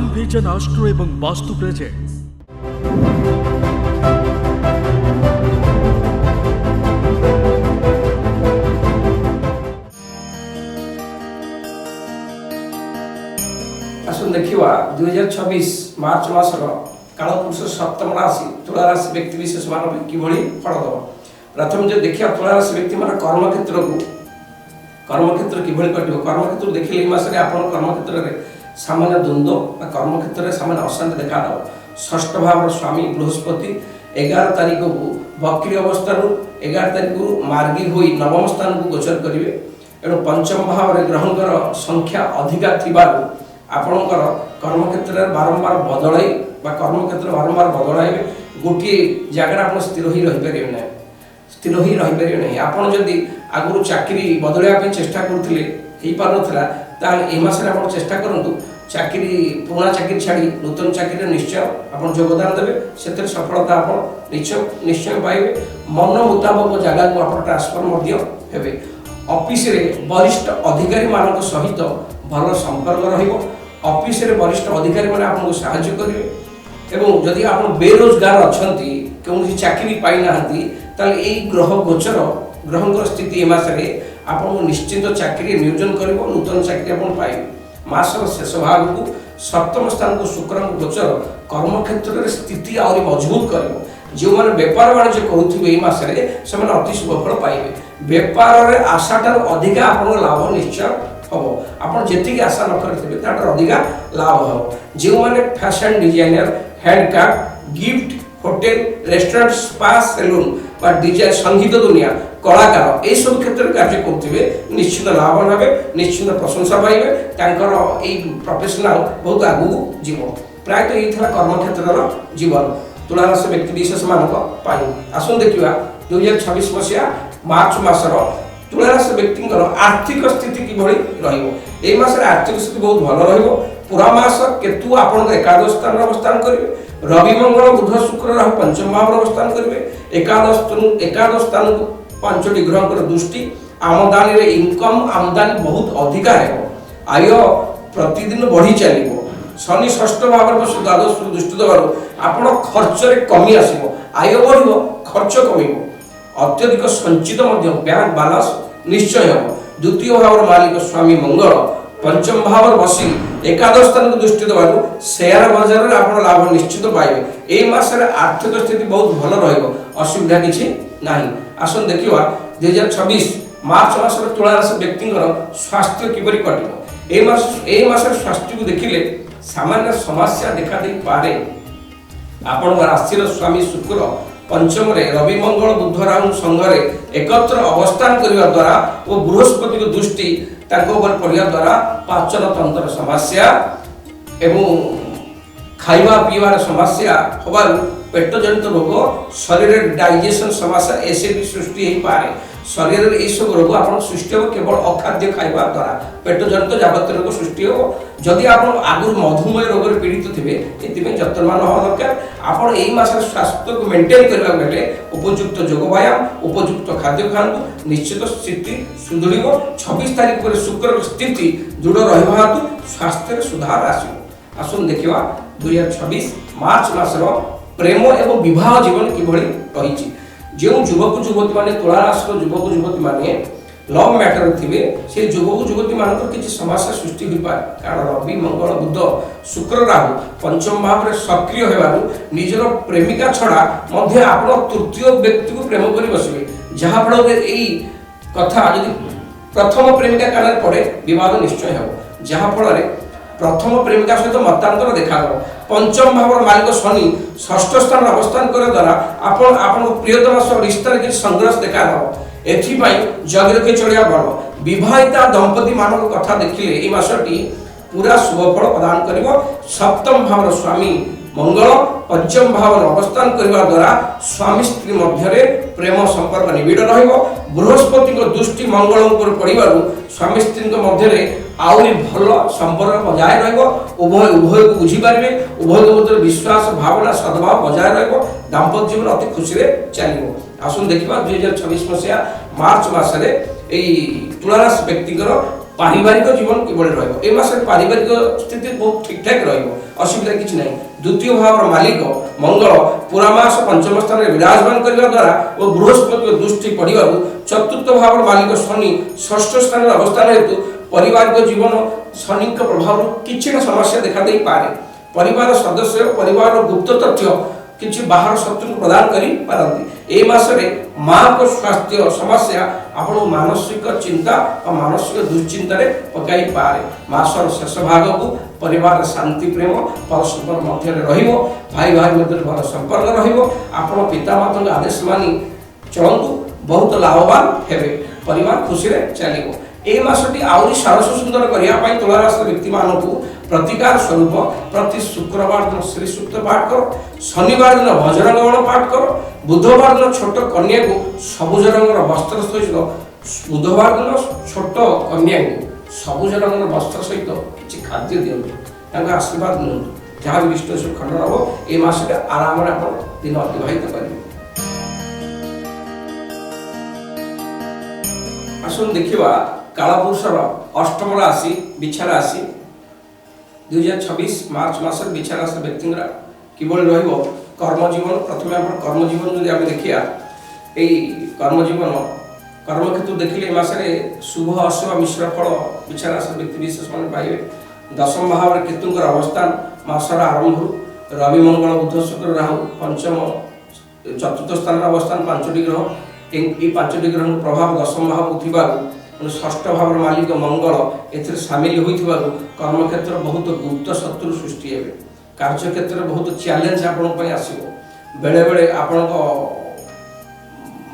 শ্যাম vision Austro এবং বাস্তু presents. আসুন দেখিবা 2026 মার্চ মাসর কালপুরুষ সপ্তম রাশি তুলা রাশি ব্যক্তি বিশেষ মান কিভাবে ফল দেব। প্রথমে যে দেখিয়া তুলা রাশি ব্যক্তি মান কর্মক্ষেত্র কিভাবে কটিব। কর্মক্ষেত্র দেখিলে এই মাসে আপনার কর্মক্ষেত্রে সামান্য দ্বন্দ্ব বা কর্মক্ষেত্রে সামান্য অশান্তি দেখা দেব। ষষ্ঠ ভাবর স্বামী বৃহস্পতি 11 তারিখ বক্রি অবস্থার 11 তারিখ মার্গী হয়ে নবম স্থানକୁ গোচর করিবে। এণু পঞ্চম ভাবে গ্রহণকর সংখ্যা অধিকা থিবারু ଆପଣଙ୍କର କର୍ମକ୍ଷେତ୍ରରେ ବାରମ୍ବାର ବଦଳାଇ ବା କର୍ମକ୍ଷେତ୍ର ବାରମ୍ବାର ବଦଳାଇବେ। ଗୋଟିଏ ଜାଗାରେ ଆପଣ ସ୍ଥିର ହୋଇ ରହିପାରିବେ ନାହିଁ। ଆପଣ ଯଦି ଆଗରୁ ଚାକିରି ବଦଳାଇବା ପାଇଁ ଚେଷ୍ଟା କରୁଥିଲେ ହେଇପାରୁନଥିଲା, ତାହେଲେ ଏହି ମାସରେ ଆପଣ ଚେଷ୍ଟା କରନ୍ତୁ ଚାକିରି ପୁରୁଣା ଚାକିରି ଛାଡ଼ି ନୂତନ ଚାକିରିରେ ନିଶ୍ଚୟ ଆପଣ ଯୋଗଦାନ ଦେବେ। ସେଥିରେ ସଫଳତା ଆପଣ ନିଶ୍ଚୟ ପାଇବେ। ମନ ମୁତାବକ ଜାଗାକୁ ଆପଣ ଟ୍ରାନ୍ସଫର ମଧ୍ୟ ହେବେ। ଅଫିସରେ ବରିଷ୍ଠ ଅଧିକାରୀମାନଙ୍କ ସହିତ ଭଲ ସମ୍ପର୍କ ରହିବ। ଅଫିସରେ ବରିଷ୍ଠ ଅଧିକାରୀମାନେ ଆପଣଙ୍କୁ ସାହାଯ୍ୟ କରିବେ। ଏବଂ ଯଦି ଆପଣ ବେରୋଜଗାର ଅଛନ୍ତି, କୌଣସି ଚାକିରି ପାଇନାହାନ୍ତି, ତାହେଲେ ଏଇ ଗ୍ରହଙ୍କର ସ୍ଥିତି ଏ ମାସରେ ଆପଣଙ୍କୁ ନିଶ୍ଚିତ ଚାକିରି ନିୟୋଜନ କରିବ। ନୂତନ ଚାକିରି ଆପଣ ପାଇବେ। ମାସର ଶେଷ ଭାଗକୁ ସପ୍ତମ ସ୍ଥାନକୁ ଶୁକ୍ରଙ୍କ ଗୋଚର କର୍ମକ୍ଷେତ୍ରରେ ସ୍ଥିତି ଆହୁରି ମଜବୁତ କରିବ। ଯେଉଁମାନେ ବେପାର ବାଣିଜ୍ୟ କରୁଥିବେ ଏହି ମାସରେ ସେମାନେ ଅତି ଶୁଭ ଫଳ ପାଇବେ। ବେପାରରେ ଆଶାଠାରୁ ଅଧିକା ଆପଣଙ୍କ ଲାଭ ନିଶ୍ଚୟ ହବ। ଆପଣ ଯେତିକି ଆଶା ନ କରିଥିବେ ତାଠାରୁ ଅଧିକା ଲାଭ ହବ। ଯେଉଁମାନେ fashion designer, handcraft, gift, hotel, restaurant, spa, salon ବା ଡିଜାଇନ, ସଙ୍ଗୀତ ଦୁନିଆ, କଳାକାର ଏହିସବୁ କ୍ଷେତ୍ରରେ କାର୍ଯ୍ୟ କରୁଥିବେ ନିଶ୍ଚିତ ଲାଭବାନ ହେବେ, ନିଶ୍ଚିତ ପ୍ରଶଂସା ପାଇବେ। ତାଙ୍କର ଏଇ ପ୍ରଫେସନାଲ ବହୁତ ଆଗକୁ ଯିବ। ପ୍ରାୟତଃ ଏଇ ଥିଲା କର୍ମକ୍ଷେତ୍ରର ଜୀବନ ତୁଳା ରାଶି ବ୍ୟକ୍ତି ବିଶେଷ ମାନଙ୍କ ପାଇଁ। ଆସନ୍ତୁ ଦେଖିବା 2026 ମସିହା ମାର୍ଚ୍ଚ ମାସର ତୁଳା ରାଶି ବ୍ୟକ୍ତିଙ୍କର ଆର୍ଥିକ ସ୍ଥିତି କିଭଳି ରହିବ। ଏହି ମାସରେ ଆର୍ଥିକ ସ୍ଥିତି ବହୁତ ଭଲ ରହିବ। ପୁରା ମାସ କେତୁ ଆପଣଙ୍କ ଏକାଦଶ ସ୍ଥାନରେ ଅବସ୍ଥାନ କରିବେ। ରବି, ମଙ୍ଗଳ, ବୁଧ, ଶୁକ୍ର, ରାହୁ ପଞ୍ଚମ ଭାବରେ ଅବସ୍ଥାନ କରିବେ। ଏକାଦଶ ସ୍ଥାନକୁ 5ଟି ଗ୍ରହଙ୍କର ଦୃଷ୍ଟି। ଆମଦାନୀରେ ଆମଦାନୀ ବହୁତ ଅଧିକା ହେବ। ଆୟ ପ୍ରତିଦିନ ବଢ଼ି ଚାଲିବ। ଶନି ଷଷ୍ଠ ଭାବରେ ବସି ଦ୍ୱାଦଶକୁ ଦୃଷ୍ଟି ଦେବାରୁ ଆପଣ ଖର୍ଚ୍ଚରେ କମି ଆସିବ। ଆୟ ବଢ଼ିବ, ଖର୍ଚ୍ଚ କମିବ। ଅତ୍ୟଧିକ ସଞ୍ଚିତ ମଧ୍ୟ ବ୍ୟାଙ୍କ ବାଲାନ୍ସ ନିଶ୍ଚୟ ହେବ। ଦ୍ୱିତୀୟ ଭାବର ମାଲିକ ସ୍ୱାମୀ ମଙ୍ଗଳ ପଞ୍ଚମ ଭାବରେ ବସି ଏକାଦଶ ସ୍ଥାନକୁ ଦୃଷ୍ଟି ଦେବାରୁ ସେୟାର ବଜାରରେ ଆପଣ ଲାଭ ନିଶ୍ଚିତ ପାଇବେ। ଏହି ମାସରେ ଆର୍ଥିକ ସ୍ଥିତି ବହୁତ ଭଲ ରହିବ, ଅସୁବିଧା କିଛି ନାହିଁ। ଆସନ୍ତୁ ଦେଖିବା 2026 ମାର୍ଚ୍ଚ ମାସର ତୁଳା ରାଶି ବ୍ୟକ୍ତିଙ୍କର ସ୍ୱାସ୍ଥ୍ୟ କିପରି କଟିବ। ଏହି ମାସରେ ସ୍ୱାସ୍ଥ୍ୟକୁ ଦେଖିଲେ ସାମାନ୍ୟ ସମସ୍ୟା ଦେଖାଦେଇପାରେ। ଆପଣଙ୍କ ରାଶିର ସ୍ୱାମୀ ଶୁକ୍ର ପଞ୍ଚମରେ ରବି, ମଙ୍ଗଳ, ବୁଧ, ରାହୁ ସଂଘରେ ଏକତ୍ର ଅବସ୍ଥାନ କରିବା ଦ୍ୱାରା ଓ ବୃହସ୍ପତିଙ୍କ ଦୃଷ୍ଟି ତାଙ୍କ ଉପରେ ପଡ଼ିବା ଦ୍ୱାରା ପାଚନ ତନ୍ତ୍ରର ସମସ୍ୟା ଏବଂ ଖାଇବା ପିଇବାର ସମସ୍ୟା ହେବାରୁ ପେଟଜନିତ ରୋଗ, ଶରୀରରେ ଡାଇଜେସନ ସମସ୍ୟା, ଏସିଡିଟି ସୃଷ୍ଟି ହୋଇପାରେ। ଶରୀରରେ ଏହିସବୁ ରୋଗ ଆପଣ ସୃଷ୍ଟି ହେବ କେବଳ ଅଖାଦ୍ୟ ଖାଇବା ଦ୍ୱାରା। ପେଟଜନିତ ଯାବତୀୟ ରୋଗ ସୃଷ୍ଟି ହେବ। ଯଦି ଆପଣ ଆଗରୁ ମଧୁମେହ ରୋଗରେ ପୀଡ଼ିତ ଥିବେ, ଏଥିପାଇଁ ଯତ୍ନବାନ ହେବା ଦରକାର। ଆପଣ ଏହି ମାସରେ ସ୍ୱାସ୍ଥ୍ୟକୁ ମେଣ୍ଟେନ୍ କରିବାକୁ ହେଲେ ଉପଯୁକ୍ତ ଯୋଗ ବ୍ୟାୟାମ, ଉପଯୁକ୍ତ ଖାଦ୍ୟ ଖାଆନ୍ତୁ, ନିଶ୍ଚିତ ସ୍ଥିତି ସୁଧୁରିବ। 26 ତାରିଖ ପରେ ଶୁକ୍ରର ସ୍ଥିତି ଦୃଢ଼ ରହିବା ହେତୁ ସ୍ୱାସ୍ଥ୍ୟରେ ସୁଧାର ଆସିବ। ଆସନ୍ତୁ ଦେଖିବା 2026 ମାର୍ଚ୍ଚ ମାସର ପ୍ରେମ ଏବଂ ବିବାହ ଜୀବନ କିଭଳି ରହିଛି। ଯେଉଁ ଯୁବକ ଯୁବତୀମାନେ ତୁଳା ରାଶିର ଯୁବକ ଯୁବତୀମାନେ ଲଭ୍ ମ୍ୟାଟର ଥିବେ, সেই ଯୁବକ ଯୁବତୀମାନଙ୍କର କିଛି ସମସ୍ୟା ସୃଷ୍ଟି ହୋଇପାରେ। କାରଣ ରବି, ମଙ୍ଗଳ, ବୁଧ, ଶୁକ୍ର, ରାହୁ ପଞ୍ଚମ ଭାବରେ ସକ୍ରିୟ ହେବାରୁ ନିଜର ପ୍ରେମିକା ଛଡ଼ା ମଧ୍ୟ ଆପଣ ତୃତୀୟ ବ୍ୟକ୍ତିକୁ ପ୍ରେମ କରି ବସିବେ। ଯାହାଫଳରେ ଏଇ କଥା ଯଦି ପ୍ରଥମ ପ୍ରେମିକା କାନରେ ପଡ଼େ ବିବାଦ ନିଶ୍ଚୟ ହେବ। ଯାହାଫଳରେ ପ୍ରଥମ ପ୍ରେମିକା ସହିତ ମତାନ୍ତର ଦେଖାଦେବ। ପଞ୍ଚମ ଭାବର ମାଲିକ ଶନି ଷଷ୍ଠ ସ୍ଥାନରେ ଅବସ୍ଥାନ କରିବା ଦ୍ୱାରା ଆପଣଙ୍କ ପ୍ରିୟତମ ସହ ରିସ୍ତାରେ କିଛି ସଂଘର୍ଷ ଦେଖାଦେବ। ଏଥିପାଇଁ ଜଗି ରଖି ଚଳିବା ଭଲ। ବିବାହିତା ଦମ୍ପତି ମାନଙ୍କ କଥା ଦେଖିଲେ ଏହି ମାସଟି ପୁରା ଶୁଭ ଫଳ ପ୍ରଦାନ କରିବ। ସପ୍ତମ ଭାବର ସ୍ୱାମୀ ମଙ୍ଗଳ ପଞ୍ଚମ ଭାବରେ ଅବସ୍ଥାନ କରିବା ଦ୍ୱାରା ସ୍ୱାମୀ ସ୍ତ୍ରୀ ମଧ୍ୟରେ ପ୍ରେମ ସମ୍ପର୍କ ନିବିଡ଼ ରହିବ। ବୃହସ୍ପତିଙ୍କ ଦୃଷ୍ଟି ମଙ୍ଗଳ ଉପରେ ପଡ଼ିବାରୁ ସ୍ୱାମୀ ସ୍ତ୍ରୀଙ୍କ ମଧ୍ୟରେ ଆହୁରି ଭଲ ସମ୍ପର୍କ ବଜାୟ ରହିବ। ଉଭୟକୁ ବୁଝିପାରିବେ। ଉଭୟଙ୍କ ମଧ୍ୟରେ ବିଶ୍ୱାସ, ଭାବନା, ସଦ୍ଭାବ ବଜାୟ ରହିବ। ଦାମ୍ପତ୍ୟ ଜୀବନ ଅତି ଖୁସିରେ ଚାଲିବ। ଆସନ୍ତୁ ଦେଖିବା 2026 ମସିହା ମାର୍ଚ୍ଚ ମାସରେ এই তুলা রাশি ব্যক্তিଙ୍କର पारिवारिक जीवन किभଳି ରହିବ ए मास पारिवारिक स्थिति बहुत ठीक ठाक ରହିବ असुविधा किछि नाही द्वितीय भावर मालिक मंगल पूरा मास पंचम स्थान में विराजमान करने द्वारा वो बृहस्पति दृष्टि पड़वा चतुर्थ भावर मालिक शनि षष्ठ स्थान में अवस्थान हेतु पारिवारिक जीवन शनि प्रभाव किछि समस्या देखा दे पारे परिवार सदस्य परिवार गुप्त तथ्य किछि बाहर शत्रु प्रदान करी पारंती ए मास रे मां को स्वास्थ्य समस्या आपण मानसिक चिंता और मानसिक दुश्चिंता रे पकाई पारे मासर शेष भाग को परिवार शांति प्रेम परस्पर मध्य रहिबो भाई भाई मध्य भल संपर्क रहिबो आपण पिता माता आदेश मानी चलंतु बहुत लाभवान हेबे परिवार खुशी रे चलिबो ए मासटी आउरी सरस सुंदर करिया पई तुला राशि व्यक्ति मानकु प्रतिकार स्वरूप प्रति शुक्रवार दिन श्री सूक्त पाठ करो शनिवार दिन भजन गमन पाठ करो बुधवार दिन छोट कन्या को सबुज रंगर वस्त्र सहित बुधवार दिन छोट कन्या को सबुज रंगर वस्त्र सहित किसी खाद्य दिखाते आशीर्वाद नियंतु जहाँ भी इष्ट सुख खंड रहो ये मासटे आराम दिन अतिबाहित करेंगे। आसन देखा कालपुरुषर अष्टम राशि बिछा राशि 2026 मार्च मास बिछा राशि व्यक्ति किभଳି ରହିବ कर्मजीवन प्रथम कर्मजीवन जो आम देखिया कर्मजीवन कर्मक्षेत्र देखिले मासरे शुभ अशुभ मिश्र फल बिछा राशि व्यक्ति विशेष मान पाइबे दशम भाव केतुंकर अवस्थान मासर आरंभ रवि मंगल बुध शुक्र राहु पंचम चतुर्थ स्थान अवस्थान 5टी ग्रह ये 5टी ग्रह प्रभाव दशम भाव षष्ठ भाव मालिक मंगल एथरे सामिल होइथिबा कर्मक्षेत्र बहुत गुप्त शत्रु सृष्टि हेबे कार्यक्षेत्र में बहुत चैलेंज आपण पई आसीबो बेले बेले आपण को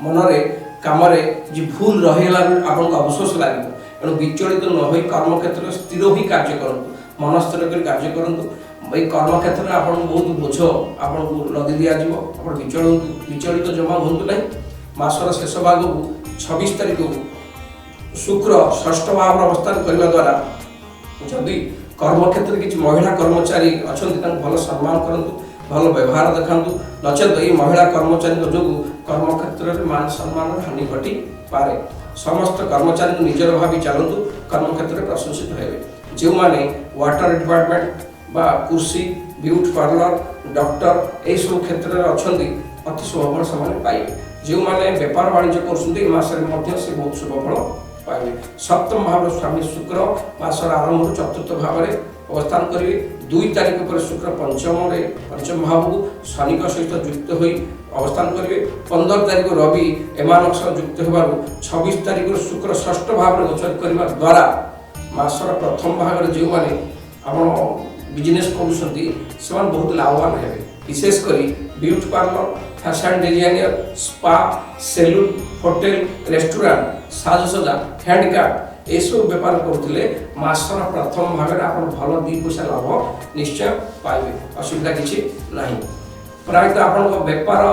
मनरे कामरे जे भूल रहेला आपण को अवशोष लागिबो एणु विचलित न होई कर्मक्षेत्र स्थिर होई कार्य करंतु मन स्थिर कर कार्य करंतु ए कर्मक्षेत्र में आपण बहुत बोझ आपण को लदी दिया जिवो आपण विचलित जमा होंतु नै मासर शेष भाग को 26 तारिख को शुक्र षष्ठ भाव अवस्थान करने द्वारा जदि कर्मक्षेत्र किसी महिला कर्मचारी अच्छा भल सम्मान करंतु भल व्यवहार देखातु नचेत ये महिला कर्मचारी जो कर्मक्षेत्र में मान सम्मान हानि घटी पारे समस्त कर्मचारी निजर भावी चलतु कर्मक्षेत्र में प्रशंसित हेबे जो माने वाटर डिपार्टमेंट बा कुर्सी ब्यूटी पार्लर डॉक्टर ए सब क्षेत्र में अच्छा अति शुभफल से पाइबे जो माने व्यापार वाणिज्य कर बहुत शुभफल पाइबे सप्तम भाव स्वामी शुक्र मासर आरंभ चतुर्थ भाव में अवस्थान करेंगे 2 तारिख पर शुक्र पंचम भाव को शनि सहित युक्त हो अवस्थान करेंगे 15 तारिख रवि एमानक युक्त हो 26 तारिख शुक्र षष्ठ भाव में गोचर करने द्वारा मासर प्रथम भाग में जो मैंने आप बिजनेस कर बहुत लाभवान हे विशेषकर beauty parlour fashion designer spa salon hotel restaurant साजसजा हैंडक्राफ्ट ये सब व्यापार करते मासर प्रथम भाग में आप भल 2 पैसा लाभ निश्चय पाइबे असुविधा किसी ना प्रायतः आप व्यापार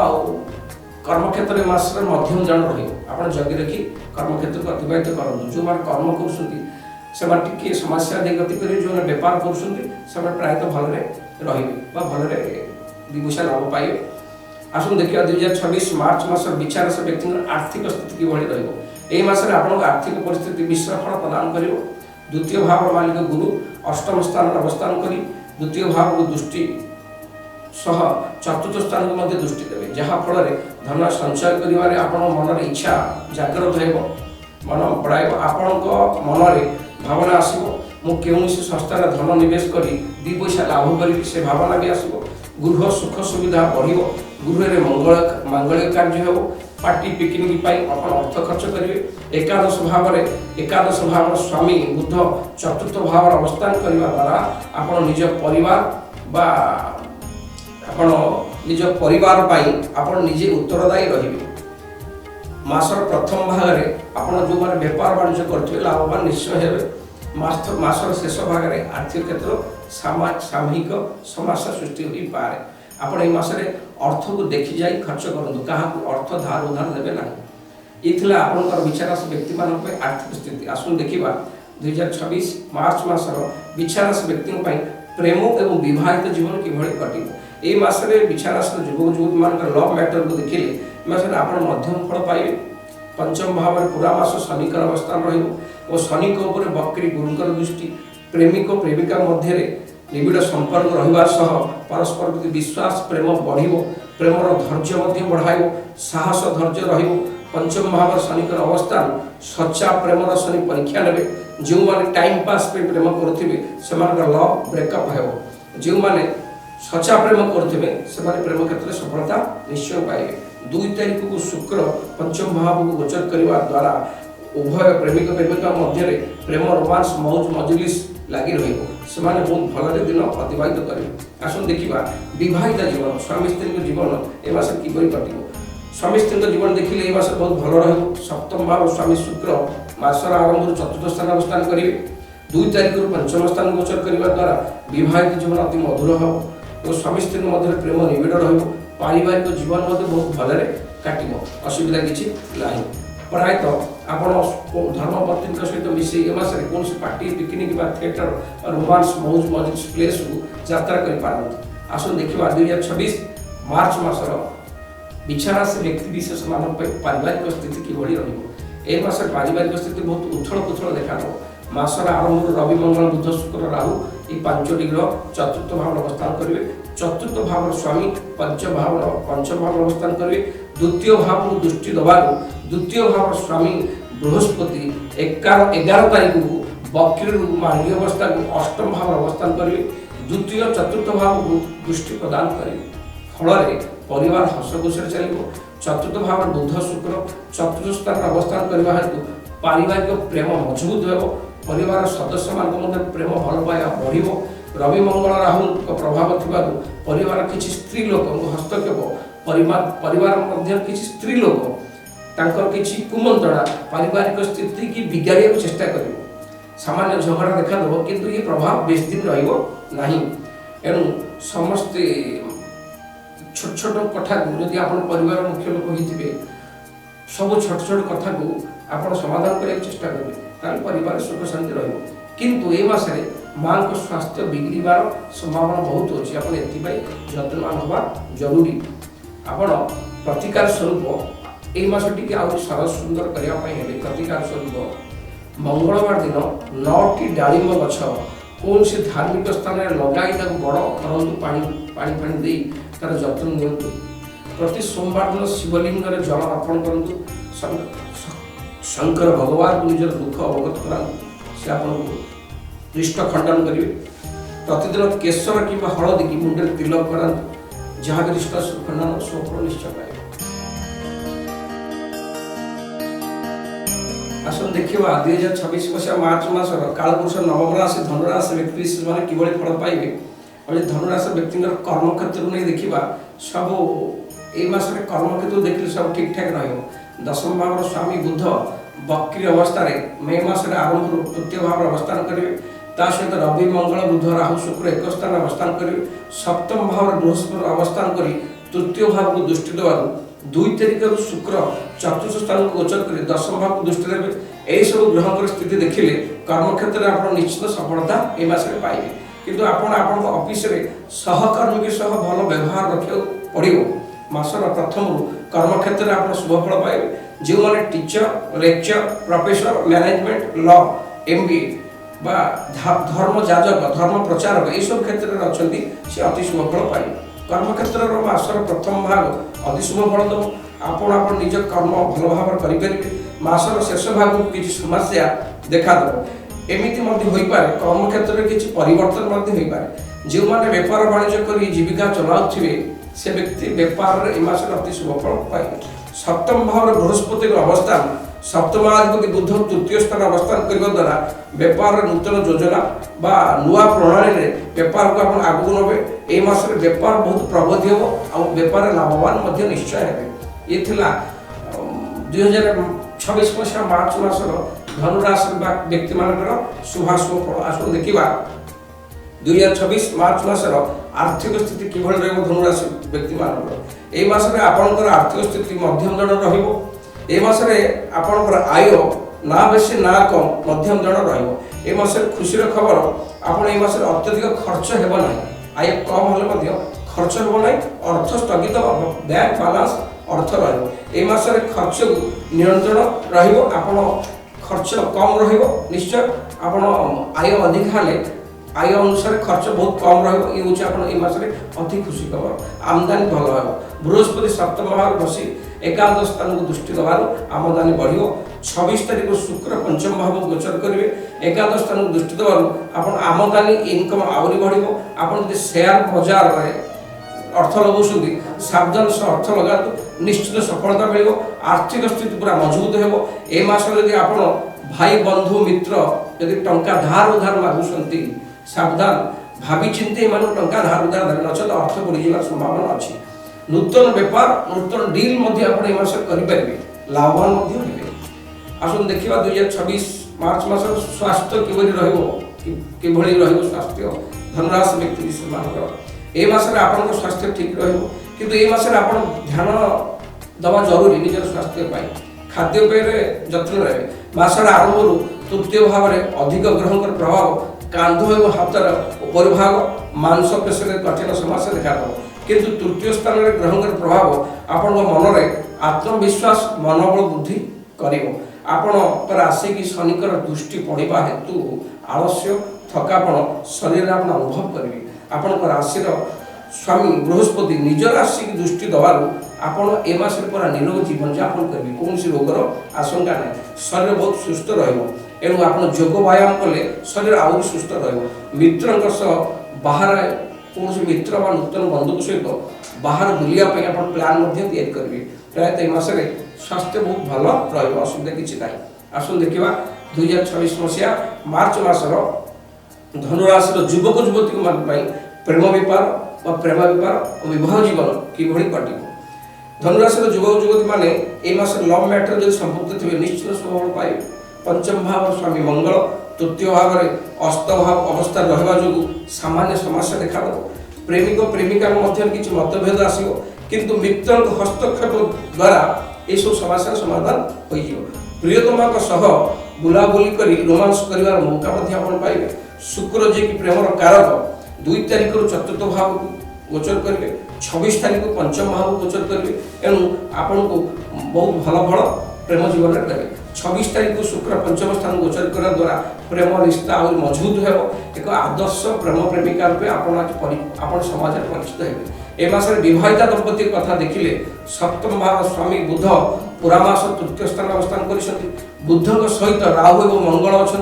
कर्मक्षेत्र मासर मध्यम जन रहा जगी रखी कर्मक्षेत्र को अतिबाहित करूँ जो मैंने कर्म कर समस्या दे गति कर जो व्यापार कर प्रायतः भल रे भल 2 पैसा लाभ पाइबे। आसन देखिए 2026 मार्च मास बिछा राशि व्यक्ति आर्थिक स्थिति किभଳି ରହିବ एही मासरे आपन आर्थिक परिस्थिति मिश्र फल प्रदान करिवो द्वितीय भाव मालिक गुरु अष्टम स्थान अवस्थान करी द्वितीय भाव को दृष्टि सह चतुर्थ स्थान को मध्य दृष्टि देवे जहाँ फल धन संचय करिवारे आपन मन इच्छा जागृत हेबो मन बढ़ाइब आपन मन भावना आसीबो मु केउसी संस्था धन निवेश करी 2 पैसा लाभ करी से भावना भी आसीबो गृह सुख सुविधा बढ़िबो गृह मंगल कार्य हो पार्टी पिकनिक अपन अर्थ खर्च करेंगे एकादश भाव स्वामी बुध चतुर्थ भाव अवस्थान करने द्वारा आप निज परिवार बा आपण निज परिवार आप निजे उत्तरदायी रही मासर प्रथम भाग में आप जो मैंने व्यापार वाणिज्य करते लाभवान निश्चय हे मासर शेष भाग में आर्थिक क्षेत्र सामूहिक समस्या सृष्टि हो पाए आपण ए मासरे अर्थ को देखि जाई खर्च करंतु कहा अर्थ धार उधार देबे ना इथला आपनकर विचार व्यक्ति मानक पे आर्थिक स्थिति आसुन देखिबा 2026 मार्च मासर विचार व्यक्ति पई प्रेम एवं विवाहित जीवन किभଳି कटिबो ए मासरे विचार युवक युवती मानकर लव मैटर को देखिले मासरे आपण मध्यम फल पाइबे पंचम भाव में पूरा मास शनिकर अवस्थान और शनि उपर बक्री गुरुकर दृष्टि प्रेमिक प्रेमिका मध्य निबिड़ संपर्क रहा परस्पर प्रति विश्वास प्रेम बढ़ प्रेमर धैर्य बढ़ाइब साहस धैर्य पंचम भाव शनिकर अवस्थान सच्चा प्रेमर शनि परीक्षा ने जो मैंने टाइम पास पे प्रेम करुवे से लव ब्रेकअप हो जो मैंने सच्चा प्रेम करुवे से प्रेम क्षेत्र में सफलता निश्चय पाइबे 2 तारीख को शुक्र पंचम भाव को गोचर करने द्वारा उभय प्रेमिक प्रेमिका मध्य प्रेम रोमांस मौज मजलिस लगी रही बहुत भल दिन अतिबाहित करेंगे। आसन देखा विवाहित जीवन स्वामी स्त्री जीवन ए मास किपरि कटिब स्वामी स्त्री जीवन देखिले ए मास बहुत भल रहिबो। सप्तम भाव स्वामी शुक्र मासर आरंभ चतुर्थ स्थान अवस्थान करेंगे। 2 तारीख पंचम स्थान गोचर करने द्वारा विवाहित जीवन अति मधुर हो और स्वामी स्त्री मध्य प्रेम निबिड़ रहिबो। पारिवारिक जीवन बहुत भल काटिब असुविधा किसी ना। प्रायतः आप धर्मपत्नी सहित मिसे ए मास कौन पार्टी पिकनिक थिएटर रोमांस मौज मजिज प्लेस को यात्रा कर आसन देखा 2026 मार्च मासर बिछाना से व्यक्ति विशेष मान पारिवारिक स्थिति किभली रही मास पारिवारिक स्थिति बहुत उथल पुथल देखा मासर आरंभ रवि मंगल बुध शुक्र राहु ये 5टी ग्रह चतुर्थ भाव अवस्थान करेंगे। चतुर्थ भाव स्वामी पंचम भाव अवस्थान करेंगे। द्वितीय भाव को दृष्टि दबार द्वितीय भाव स्वामी बृहस्पति 11 तारीख को बक्री मार्गी अवस्था को अष्टम भाव अवस्थान करेंगे। द्वितीय चतुर्थ भाव को दृष्टि प्रदान करेंगे फल परिवार हसखुशी चलो। चतुर्थ भाव बुध शुक्र चतुर्थ स्थान अवस्थान करने हेतु पारिवारिक प्रेम मजबूत हो परिवार सदस्य मान प्रेम भल पाया बढ़ रवि मंगल राहु प्रभाव थी परिवार किसी स्त्री लोक हस्तक्षेप परिवार मध्य किसी स्त्री लोक तांकर किसी कुमंत्रणा पारिवारिक स्थिति की बिगाड़िया को चेष्टा कर सामान्य झगड़ा देखा देव किंतु ये प्रभाव बेस दिन रहा एणु समस्ते छोट छोट कथा जदि आप परिवार मुख्य लोक होते सब छोट छोट कथा को आप समाधान करने चेष्टा करेंगे परिवार सुख शांति रु ए मासरे माँ को स्वास्थ्य बिगड़ार संभावना बहुत अच्छी आप जत्नवान हवा जरूरी। आपण प्रतिकार स्वरूप ए मासटी आउट सरस सुंदर करने प्रतिकार स्वरूप मंगलवार दिन 9टी डालिम गछ कौन से धार्मिक स्थान में लगाई बड़ करंतु पानी दे तार जत्न नियंतु। प्रति सोमवार दिन शिवलिंग जल अर्पण करूँ शंकर भगवान को निजर दुख अवगत करा से आपको दृष्ट खंडन करेंगे। प्रतिदिन केशर कि हलदी की मुंडे तिलक करा जहाँ दृष्ट खंडन सफल निश्चय पाए। आसन देखा 2026 मसीहा मार्च मासर कालपुरुष नवम राशि धनुराशि व्यक्ति विशेष मैंने किभली फल पाइबे और धनुराशि व्यक्ति कर्म क्षेत्र को नहीं देखा सब ए मासरे कर्म क्षेत्र देखिए सब ठीक ठाक रही। दशम भाव स्वामी बुध बक्री अवस्था मे मास आरंभ तृतीय भाव अवस्थान करेंगे। सहित रवि मंगल बुध राहु शुक्र एक स्थान अवस्थान करेंगे। सप्तम भाव बृहस्पति अवस्थान कर तृतीय भाव को दृष्टि देवार 2 तारीख शुक्र चतुर्थ स्थान को गोचर कर दशम भाव को दृष्टि देवे। यही सब ग्रह स्थिति देखिले कर्म क्षेत्र में आप निश्चित सफलता ए मासरे पाइबे किंतु आपण ऑफिस रे सहकर्मी के सह भल व्यवहार रखा पड़ो। मासर प्रथम कर्म क्षेत्र में आप शुभफल पाइबे। जो मैंने teacher lecture professor management law MBA बा धर्म जाजक धर्म प्रचारक ये सब क्षेत्र में अच्छा सी अति शुभफल पाइबे। कर्म क्षेत्र मासर प्रथम भाग अति शुभ फल दब आप निज कर्म भल भाव करेंगे। मासर शेष भाग को किसी समस्या देखादेव एमती होपे कर्म क्षेत्र में किसी परिवर्तन हो पाए। जो मैंने बेपार वाणिज्य कर जीविका चलाउे से व्यक्ति बेपार मास अति शुभफल पाइबे। सप्तम भाव बृहस्पति अवस्थान सप्तमाधिपति बुध तृतीय स्थान अवस्थान करने द्वारा बेपार नूतन योजना बा नुआ प्रणाली बेपार को आप आगू नबे। ए मास बेपार बहुत प्रगति हम और बेपार लाभवान निश्चय हे। ये 2026 मसीहा मार्च मासर धनुराशि व्यक्ति मान शुभाशुभ फल। आसो देखा 2026 मार्च मासर आर्थिक स्थिति किभली रहिबो धनुराशि व्यक्ति मानकर। ए मासरे आपनकर आर्थिक स्थिति मध्यम दंड रहिबो। ए मासरे आपनकर आय ना बेसी ना कम मध्यम दंड रहिबो। ए मासरे खुशीर खबर आपण ए मासरे अत्यधिक खर्च हेबो नाही। आय कम होले मध्य खर्च हेबो नाही। अर्थ स्थगित बैंक बैलेंस अर्थ रस खर्च नियंत्रण रन खर्च कम निश्चय आप आय अधिक हेल्ले आय अनुसार खर्च बहुत कम रही अति खुशी खबर आमदानी भल हो बृहस्पति सप्तम भाव बसी एकादश स्थान को दृष्टि दबार आमदानी बढ़ 26 तारीख शुक्र पंचम भाव गोचर करेंगे एकादश स्थान को दृष्टि दबार आमदानी इनकम आहरी बढ़ शेयर बजार में अर्थ लगाऊँ सावधान से अर्थ लगा निश्चित सफलता मिल आर्थिक स्थिति पूरा मजबूत हो यदि आप भाई बंधु मित्र यदि टंका धार उधार मागुंट सावधान भावी चिंते टंका धार उधार धरी नचत अर्थ बढ़ी संभावना अच्छी नूतन व्यापार नूतन डील करेंगे लाभवान आसन देखा 2026 मार्च मास स्वास्थ्य किभली स्वास्थ्य धनराशि व्यक्ति विशेष ए मासरे आपन स्वास्थ्य ठीक रहिबो किंतु ए मासरे आपन ध्यान दवा जरूरी निजर स्वास्थ्य पाई खाद्यपेय रे जत्न रहे मासर आरंभरु तृतीय भाव में अधिक ग्रहण प्रभाव कांध एवं हाथर उपरिभाग मांसपेशी कठिन समस्या देखा किंतु तृतीय स्थान में ग्रहण प्रभाव आपण मन में आत्मविश्वास मनोबल वृद्धि करिवो आपण राशि की शनिकर दृष्टि पड़वा हेतु आलस्य थकापण शरीर आप अनुभव करेंगे आपण राशि स्वामी बृहस्पति निज राशि की दृष्टि दबार आपण ए मास पूरा निरोग जीवन यापन करेंगे कौन सी रोगर आशंका ना शरीर बहुत सुस्थ रेणु आप जोग व्यायाम कले शरीर आहरी सुस्थ रित्र बाहर कौन मित्र व नूतन बंधु सहित बाहर बुलिया प्लां करेंगे प्रायतः ये मसरे स्वास्थ्य बहुत भल असुविधा किसी ना आसन देखा 2026 मसीहा मार्च मासर धनुराशि युवक युवती प्रेम बेपार व प्रेम बेपार और विवाह जीवन किभली कटिब धनुराशि युवक युवती मैंने ये मास लव मैटर जो संपुक्त थे निश्चित सुफल पाइबे पंचम भाव स्वामी मंगल तृतीय भाव में अष्ट भाव अवस्था रहा जो सामान्य समस्या देखा प्रेमिक प्रेमिका किसी मतभेद आसो किंतु मित्र हस्तक्षेप द्वारा ये सब समस्या समाधान हो प्रियतमा सह बुलाबुली कर रोमांस कर मौका पाइबे शुक्र जी की प्रेमर कारक 2 तारीख चतुर्थ भाव को गोचर करेंगे 26 तारीख को पंचम भाव गोचर करेंगे एणु आपण को बहुत भल फल प्रेम जीवन में देवे 26 तारीख को शुक्र पंचम स्थान गोचर करने द्वारा प्रेम रिश्ता और मजबूत हो एक आदर्श प्रेम प्रेमिका रूपे आप समाज में परिचित होंगे ए मासरे विवाहिता दंपति कथा देखिले सप्तम भाव स्वामी बुध पुरामास तृतीय स्थान अवस्थान कर बुध सहित राहु एवं मंगल अच्छा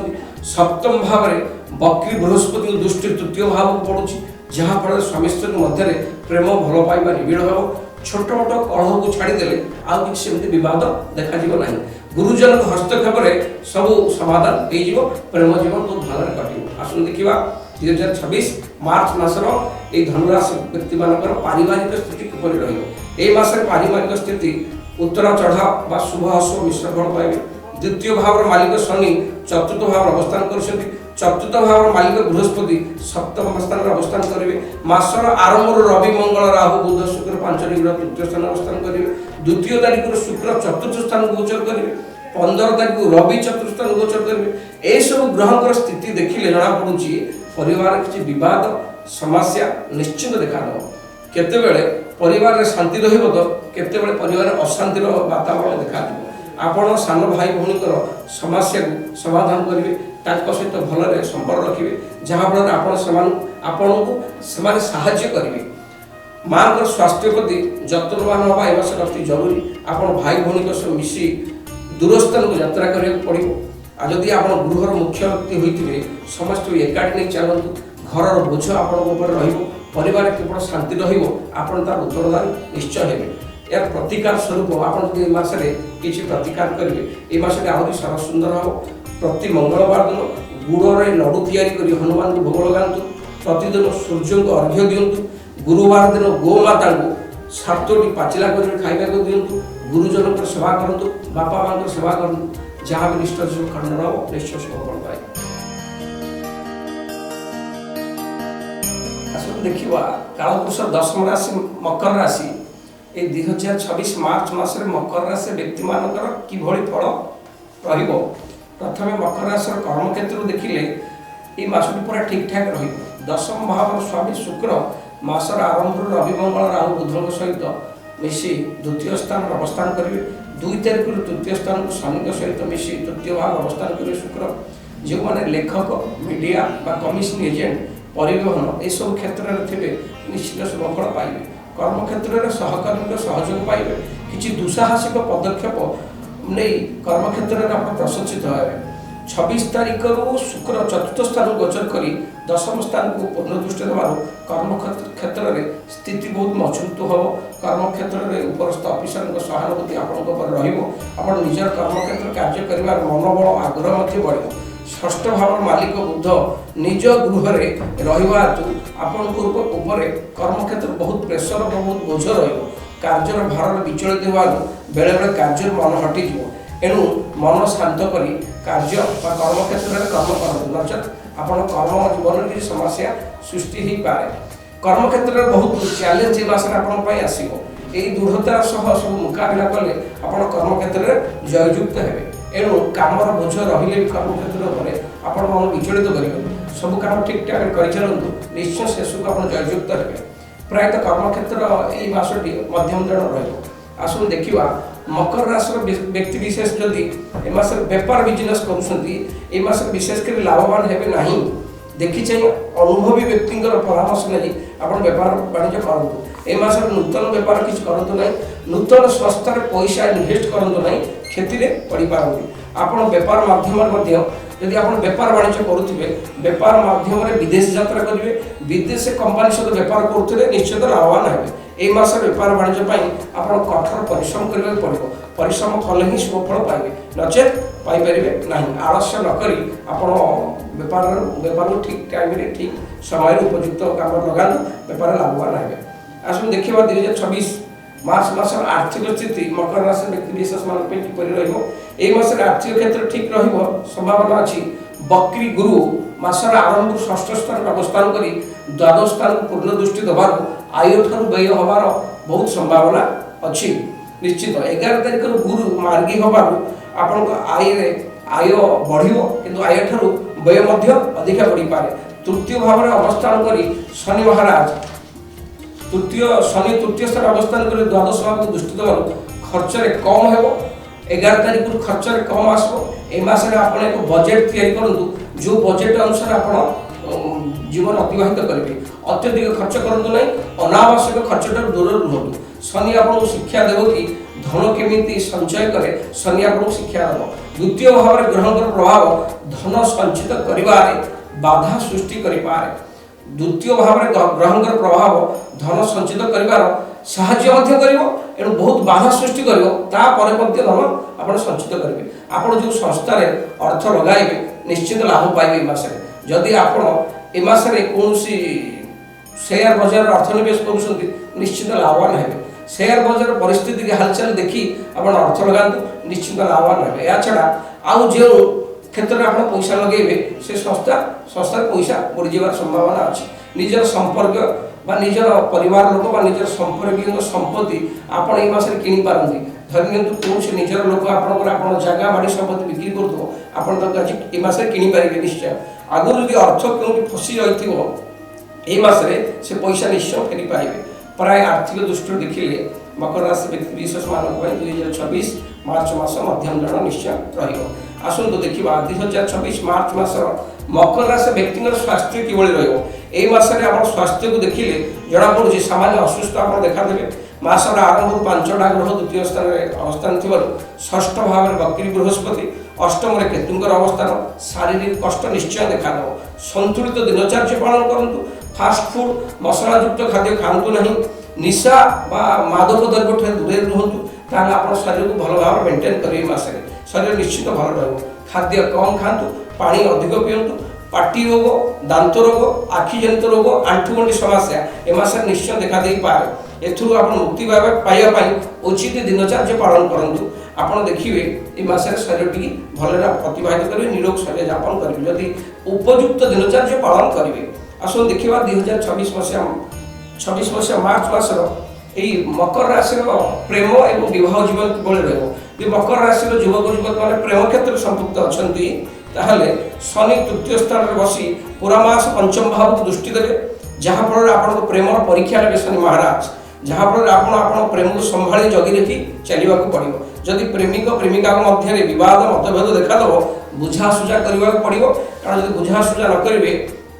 सप्तम भाव में बक्री बृहस्पति दृष्टि तृतीय भाव को पड़ुछि जहाँफल स्वामी स्त्री मध्य प्रेम भल पाइबा निबिड़ हो छोट मोट कलह को छाड़देले आउ कि बद देखा ना गुरुजन हस्तक्षेप सब समाधान हो प्रेम जीवन बहुत भल कट आसन देखा 2026 मार्च मासर ये धनुराशि व्यक्ति पारिवारिक स्थिति किपरि रही पारिवारिक स्थिति उत्तर चढ़ा व शुभ अशुभ मिश्र फल पाइबे द्वितीय भाव मालिक शनि चतुर्थ भाव अवस्थान कर चतुर्थ भाव मालिक बृहस्पति सप्तम स्थान अवस्थान करेंगे मासर आरंभ रवि मंगल राहु बुध शुक्र 5 डिग्री तृतीय स्थान अवस्थान करेंगे द्वितीय तारीख शुक्र चतुर्थ स्थान गोचर करेंगे 15 तारीख रवि चतुर्थ स्थान गोचर करेंगे यह सब ग्रह स्थिति देखिले जना पड़ुछि परिवार किसी बद समस्या निश्चित देखा केतेबेले परिवार में शांति रहिबो तो केतेबेले परिवार अशांतिर वातावरण देखा आपण सान भाई भौणीकर समस्या को समाधान करेंगे सहित भल संपर्क रखिए जहाँफल आपण को साहाय्य करेंगे माँ को स्वास्थ्य प्रति जत्नवान हवा ए मास अति जरूरी आप भाई भौणी सह मिसी दूरस्थान को यात्रा करा पड़ो आदि आप गृहर मुख्य व्यक्ति होते समस्त एकाठी नहीं चलतु घर बोझ आप परिवार केवल शांति रहा तार उत्तरदायी निश्चय हे यार प्रतिकार स्वरूप आपसरे किसी प्रतिकार करेंगे ये मसरे आहरी सारा सुंदर हम प्रति मंगलवार दिन गुड़ लड्डू या हनुमान को भोग लगातु प्रतिदिन सूर्य को अर्घ्य दिंतु गुरुवार दिन गोमाता को 7टी पाचिला कर खाइबा को दिंतु गुरुजन सेवा करूँ बापा माँ सेवा करूँ जहाँ भी निष्ठा सब खंडन हो निश्चय सफल पाए देखा कालपुरुष दशम राशि मकर राशि ये 2026 मार्च मासरे मकर राशि व्यक्ति मानकर किभली फल रहिबो प्रथमे मकर राशि कर्म क्षेत्र देखिले ये मासटी पूरा ठीक ठाक रहिबो दशम भाव स्वामी शुक्र मासर आरंभ रवि मंगल राहु बुध सहित मिसी द्वितीय स्थान अवस्थान करेंगे 2 तारिख तृतीय स्थान को शनि सहित मिसी तृतीय भाव अवस्थान करेंगे शुक्र जो मैंने लेखक मीडिया बा कमिशन एजेंट परिवहन ये सब क्षेत्र में थे निश्चित शुभफल पाइबे कर्म क्षेत्र में सहकर्मी सहयोग पाइबे किसी दुस्साहसिक पदक्षेप नहीं कर्म क्षेत्र में आप प्रशंसित हेबे 26 तारिख शुक्र चतुर्थ स्थान को गोचर करी दशम स्थान को पूर्ण दृष्टि देवार कर्म क्षेत्र में स्थिति बहुत मजबूत हम कर्म क्षेत्र में उपरस्थ अफिसर सहानुभूति आप निजर कर्म क्षेत्र कार्य कर मनोबल आग्रह बढ़ षष्ठ भाव मालिक बुध निज गृह रहा आपण कर्म क्षेत्र बहुत प्रेसर बहुत बोझ कार्यर भार विचलित होगा बेले बेले कार्य मन हटिज एणु मन शांत कर कार्य कर्म क्षेत्र में कर्म करते नचेत आप कर्म जीवन की समस्या सृष्टि हो पाए कर्म क्षेत्र में बहुत चैलेंज ये आसो यही दृढ़तार सह सब मुकाबला कले आप कर्म क्षेत्र में जययुक्त हे एणु कमर बोझ रही कर्म क्षेत्र आप मन विचलित करेंगे सब कम ठीक ठाक कर चलतु निश्चय शेष को आप जययुक्त हे प्रायतः कर्म क्षेत्र यही मसटी मध्यम दृढ़ रसुन देखा मकर राशि व्यक्ति विशेष जदि एमास बेपार बिजनेस कर विशेषकर लाभवान हे ना देखी चाहिए अनुभवी व्यक्ति परामर्श नहीं आप बेपार वाणिज्य करूँ ए मास नूतन बेपार किसी करूँ ना नूतन संस्थार पैसा इनभेस्ट करूँ ना क्षति पड़ पारती आप बेपार मध्यम यदि आप बेपार वाणिज्य करुवे बेपार माध्यम विदेश यात्रा करेंगे विदेश कंपानी सहित बेपार करुले निश्चित लाभवान हे यह मास बेपार वाणिज्य आप कठोर परिश्रम करने पड़ो परिश्रम कले ही सुफल पाइबे नचेत पाइपर ना आलस्य नक बेपार ठीक टाइम ठीक समय उपयुक्त काम लगा बेपार लाभवान हे आसु देखा 2026 मार्च मास आर्थिक स्थिति मकर राशि व्यक्ति विशेष मान मस आर्थिक क्षेत्र ठीक संभावना अच्छी बकरी गुरु मासर आरंभ षष्ठ स्थान अवस्थान कर द्वादश स्थान को पूर्ण दृष्टि देवार आय ठार व्यय हबार बहुत संभावना अच्छी निश्चित 11 तारिख गुरु मार्गी हबार आपण आय बढ़ो कि आय ठार व्यय अधिका बढ़ी पारे तृतीय भाव में अवस्थान कर शनि महाराज तृतीय स्थान अवस्थान कर द्वादश भाव को दृष्टि देवार खर्च कम हो 11 तारिख खर्च कम आसो मसरे आप एक बजेट या करूँ जो बजेट अनुसार आप जीवन अतिबाहित करेंगे अत्यधिक खर्च करूँ ना अनावश्यक खर्च दूर रुहतु शनि आपको शिक्षा देव कि धन केमी संचय करे शनि आपको शिक्षा देव द्वितीय भाव में ग्रह प्रभाव धन संचित कर बाधा सृष्टि करें द्वितीय भाव में ग्रह प्रभाव धन संचित कर साहाय्य एणु बहुत बाधा सृष्टि कर धन आप संचित करेंगे आप जो संस्था अर्थ लगाइबे निश्चित लाभ पाइबे मसरे जदि आप मसरे कौन शेयर बजार अर्थ निवेश कर निश्चित लाभवान हे शेयर बजार परिस्थिति हालचाल देखी आप अर्थ लगातु निश्चित लाभवान हे या छड़ा आउ जो क्षेत्र में आप पैसा लगे से संस्था पैसा बुड़ी जावार संभावना अच्छी निजर संपर्क बा निजर परिवार लोक निजर संपर्क संपत्ति आपण ये मास किनी पारंती धरि कौन से निजर लोक आप जगह बाड़ी संपत्ति बिक्री कर आज ये मास किनी पारे निश्चय आगुरी यदि अर्थ क्यों फसी रही से पैसा निश्चय फेरी पाइबे प्राय आर्थिक दृष्टि देखिले मकर राशि व्यक्ति विशेष मान 2026 मार्च मास मध्यम दृढ़ निश्चय रसतु देखा 2026 मार्च मास मकर राशि व्यक्ति स्वास्थ्य किभली रसरे आप स्वास्थ्य को देखिले जमापड़ी सामान्य असुस्थ आप देखा देवे मासर आरंभ 5टा ग्रह द्वितीय स्थान में अवस्थान थी षष्ठ भाव में बकरी बृहस्पति अष्टम केतुंकर अवस्थान शारीरिक कष्ट निश्चय देखा संतुलित दिनचर्या पालन करूँ फास्ट फूड मसलायुक्त खाद्य खातु ना निशा मादक द्रव्य दूरे रुहतु ताहले आप शरीर को भल भाव मेंटेन करेंगे मसरे शरीर निश्चित भल रहा खाद्य कम खातु पानी अधिक पीतु पाटी रोग दांत रोग आखि जनित रोग आंठुगंठी समस्या ए मास निश्चय देखा दे पाए एथुरु आप मुक्ति पाइबा उचित दिनचर्या पालन करूँ आप देखिए ये मासरे शरीर टी भल अतिबाहित करेंगे निरोग शरीर यापन करेंगे जदि उपयुक्त दिनचर्या पालन करेंगे आसो देखा 2026 मसीहा मार्च मासर यही मकर राशि प्रेम और विवाह जीवन किभली मकर राशि युवक युवक मैंने प्रेम क्षेत्र संपुक्त अच्छा शनि तृतीय स्थान में बसी पूरा मास पंचम भाव को दृष्टि देवे जहाँफल आप प्रेम परीक्षा ने शनि महाराज जहाँफल आप प्रेम को संभाली जगी रखी चलने को पड़ो। जदि प्रेमिक प्रेमिका मध्य बद मतभेद देखादेव बुझासुझा करने को पड़ो। कारण जब बुझासुझा न करेंगे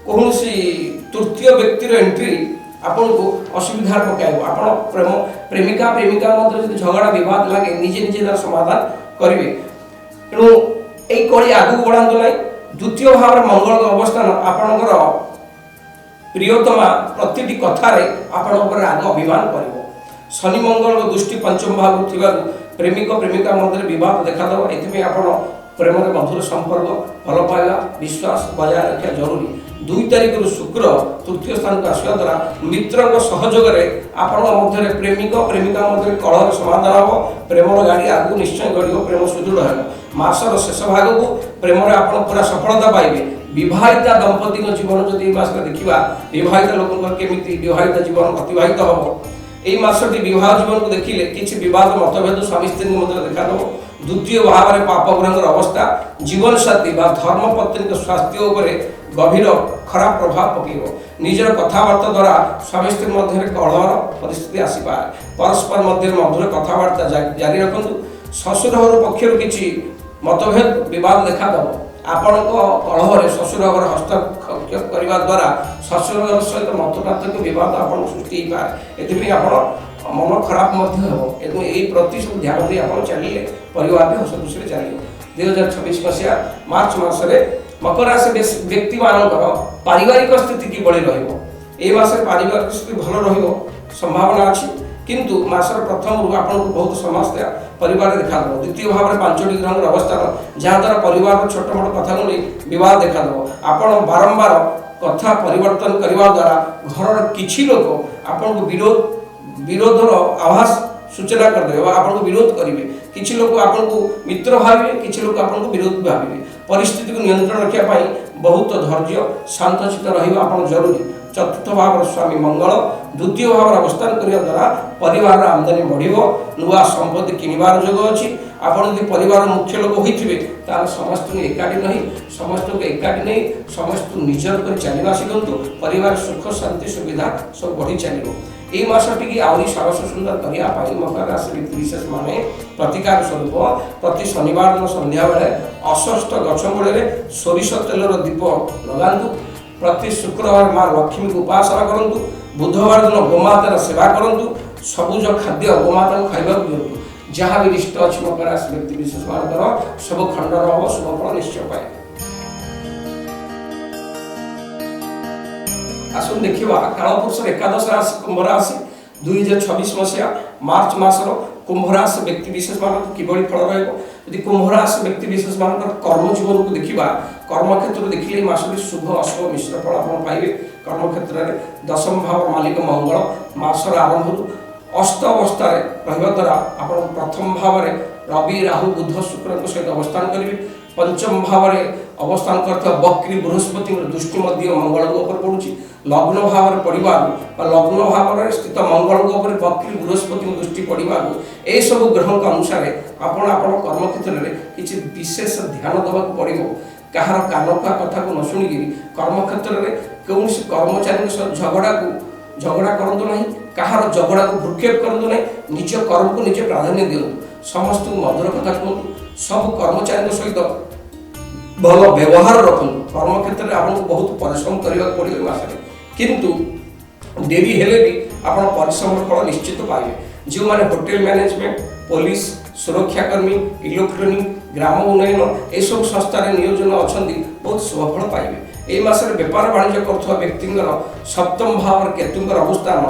कौन तृतीय व्यक्तिर एंट्री आपन को असुविधा पकाइब। आप प्रेम प्रेमिका प्रेमिका मध्य जो झगड़ा विवाद लगे निजे निजे तार समाधान करेंगे। तेणु यही कड़ी आगू बढ़ातु ना। द्वितीय भाव में मंगल अवस्थान आपणकर प्रियतमा प्रति कथार आपण राग अभिमान कर। शनि मंगल दृष्टि पंचम भाव थी प्रेमिक प्रेमिका मध्य विवाद देखादेव। ये प्रेम मधुर संपर्क भल पाइबा विश्वास बजाय रखा जरूरी। 2 तारिख शुक्र तृतीय स्थान को आसवा द्वारा मित्र सहयोग मध्य प्रेमिक प्रेमिका मध्य कलह समाधान हम। प्रेमर गाड़ी आगू निश्चय गढ़ प्रेम सुदृढ़ है। मासर शेष भाग को प्रेम आप पूरा सफलता पाइबे। विवाहिता दंपति जीवन जदि मास देखा विवाहिता लोक केमी विवाहिता जीवन अतिवाहित हम। यही मासटी विवाह जीवन को देखिले किसी विवाद मतभेद स्वामी स्त्री मध्य देखादेव। द्वितीय भाव में पाप ग्रह अवस्था जीवन साथी धर्मपत्नी स्वास्थ्य उपर गभीर खराब प्रभाव पकड़। निजर कथबार्ता द्वारा स्वामी स्त्री मध्य कलहर परिस्थिति आसपे। परस्पर मध्य मधुर कथबार्ता जारी रखु। ससुर घर पक्षर किसी मतभेद विवाद देखादेव। आपण कलह ससुर घर हस्तक्षेप करने द्वारा ससुर घर सहित मतपात विवाद आप सृष्टि पाए। ये मन खराब यही प्रति सब ध्यान दे आप चलिए परिवार में हस खुशी चलिए। 2026 मसीहा मार्च मसरे मकर राशि व्यक्ति मानकर पारिवारिक स्थिति किभली रही पारिवारिक स्थिति भल रंभावना अच्छी। किंतु मासर प्रथम आपको बहुत समस्या परिवार देखादेव। द्वितीय भाव में 5टी ग्रह अवस्थान जहाँद्वारा परिवार छोट मोट कथा को नहीं विवाद देखादेव। आप बारंबार कथा परिवर्तन करने द्वारा घर किसी लोग आपन विरोधर आभास सूचना करदे आपन को विरोध करेंगे। किसी लोग आपन को मित्र भावे किसी लोग आपन को विरोध भावे। परिस्थिति को नियंत्रण रखापी बहुत धैर्य शांतचित रहा जरूरी। चतुर्थ भाव स्वामी मंगल द्वितीय भाव अवस्थान करने द्वारा परिवार आमदानी बढ़ो। नुआ संपत्ति किणवार जोग अच्छी। आपड़ यदि परिवार मुख्य लोक होते समस्त एकाठी नहीं समस्त को एकाठी नहीं समस्त निजर कर चलवा शिखु। परिवार सुख शांति सुविधा सब बढ़ी चलो। यही मसटी आहरी सरस सुंदर करने मकर राशि व्यक्ति विशेष माने प्रतिकार स्वरूप प्रति शनिवार दिन संध्या बेले अश्वस्थ गछ मूल सोरिष तेलर दीप लगातु। प्रति शुक्रवार माँ लक्ष्मी को उपासना करूँ। बुधवार दिन गोमातार सेवा करूँ। सबुज खाद्य गोमाता को खाइबा दिंतु। जहाँ भी इष्ट अच्छी मकर राशि व्यक्ति विशेष मानकर सब खंडन हम शुभ फल निश्चय पाए। आसन देखा कालपुरुष एकादश राशि कुंभ राशि 2026 मसीहा मार्च मासर कुंभ राशि व्यक्ति विशेष मान किभली फल रही। कुंभ राशि व्यक्ति विशेष मान कर्म जीवन को देखा कर्म क्षेत्र देखिए मासटी शुभ अशुभ मिश्र फल आप पाइबे। कर्म क्षेत्र में दशम भाव मालिक मंगल मासर आरंभ अष्ट अवस्था रहा द्वारा आप प्रथम भाव में रवि राहु बुध शुक्र सहित अवस्थान करेंगे। पंचम भाव में अवस्थान करता बक्री बृहस्पति दृष्टि मंगल उपर पड़ुछि। लग्न भाव में पड़ा लग्न भाव में स्थित मंगल उपर बक्री बृहस्पति दृष्टि पड़ा यह सब ग्रह अनुसार आपण कर्म क्षेत्र में किसी विशेष ध्यान देवा पड़ो। कहार कानका कथा को न शुणिकी कर्म क्षेत्र में कौन कर्मचारी झगड़ा करूँ ना कहार झगड़ा को भ्रूक्षेप करूँ ना निज कर्म को निजे प्राधान्य दिंतु। समस्त मधुर कथा कहतु। सब कर्मचारी सहित भल व्यवहार रखु। कर्म क्षेत्र में आपको बहुत परिश्रम करने पड़ो मासरे किंतु डेरी हेले भी आप परिश्रम फल निश्चित पाइबे। जो मैंने होटेल मैनेजमेंट पुलिस सुरक्षाकर्मी इलेक्ट्रोनिक ग्राम उन्नयन ये सब संस्था नियोजन अच्छा बहुत शुभफल पाइबे। यही मसरे बेपार वाणिज्य कर व्यक्ति सप्तम भाव केतुंकर अवस्थान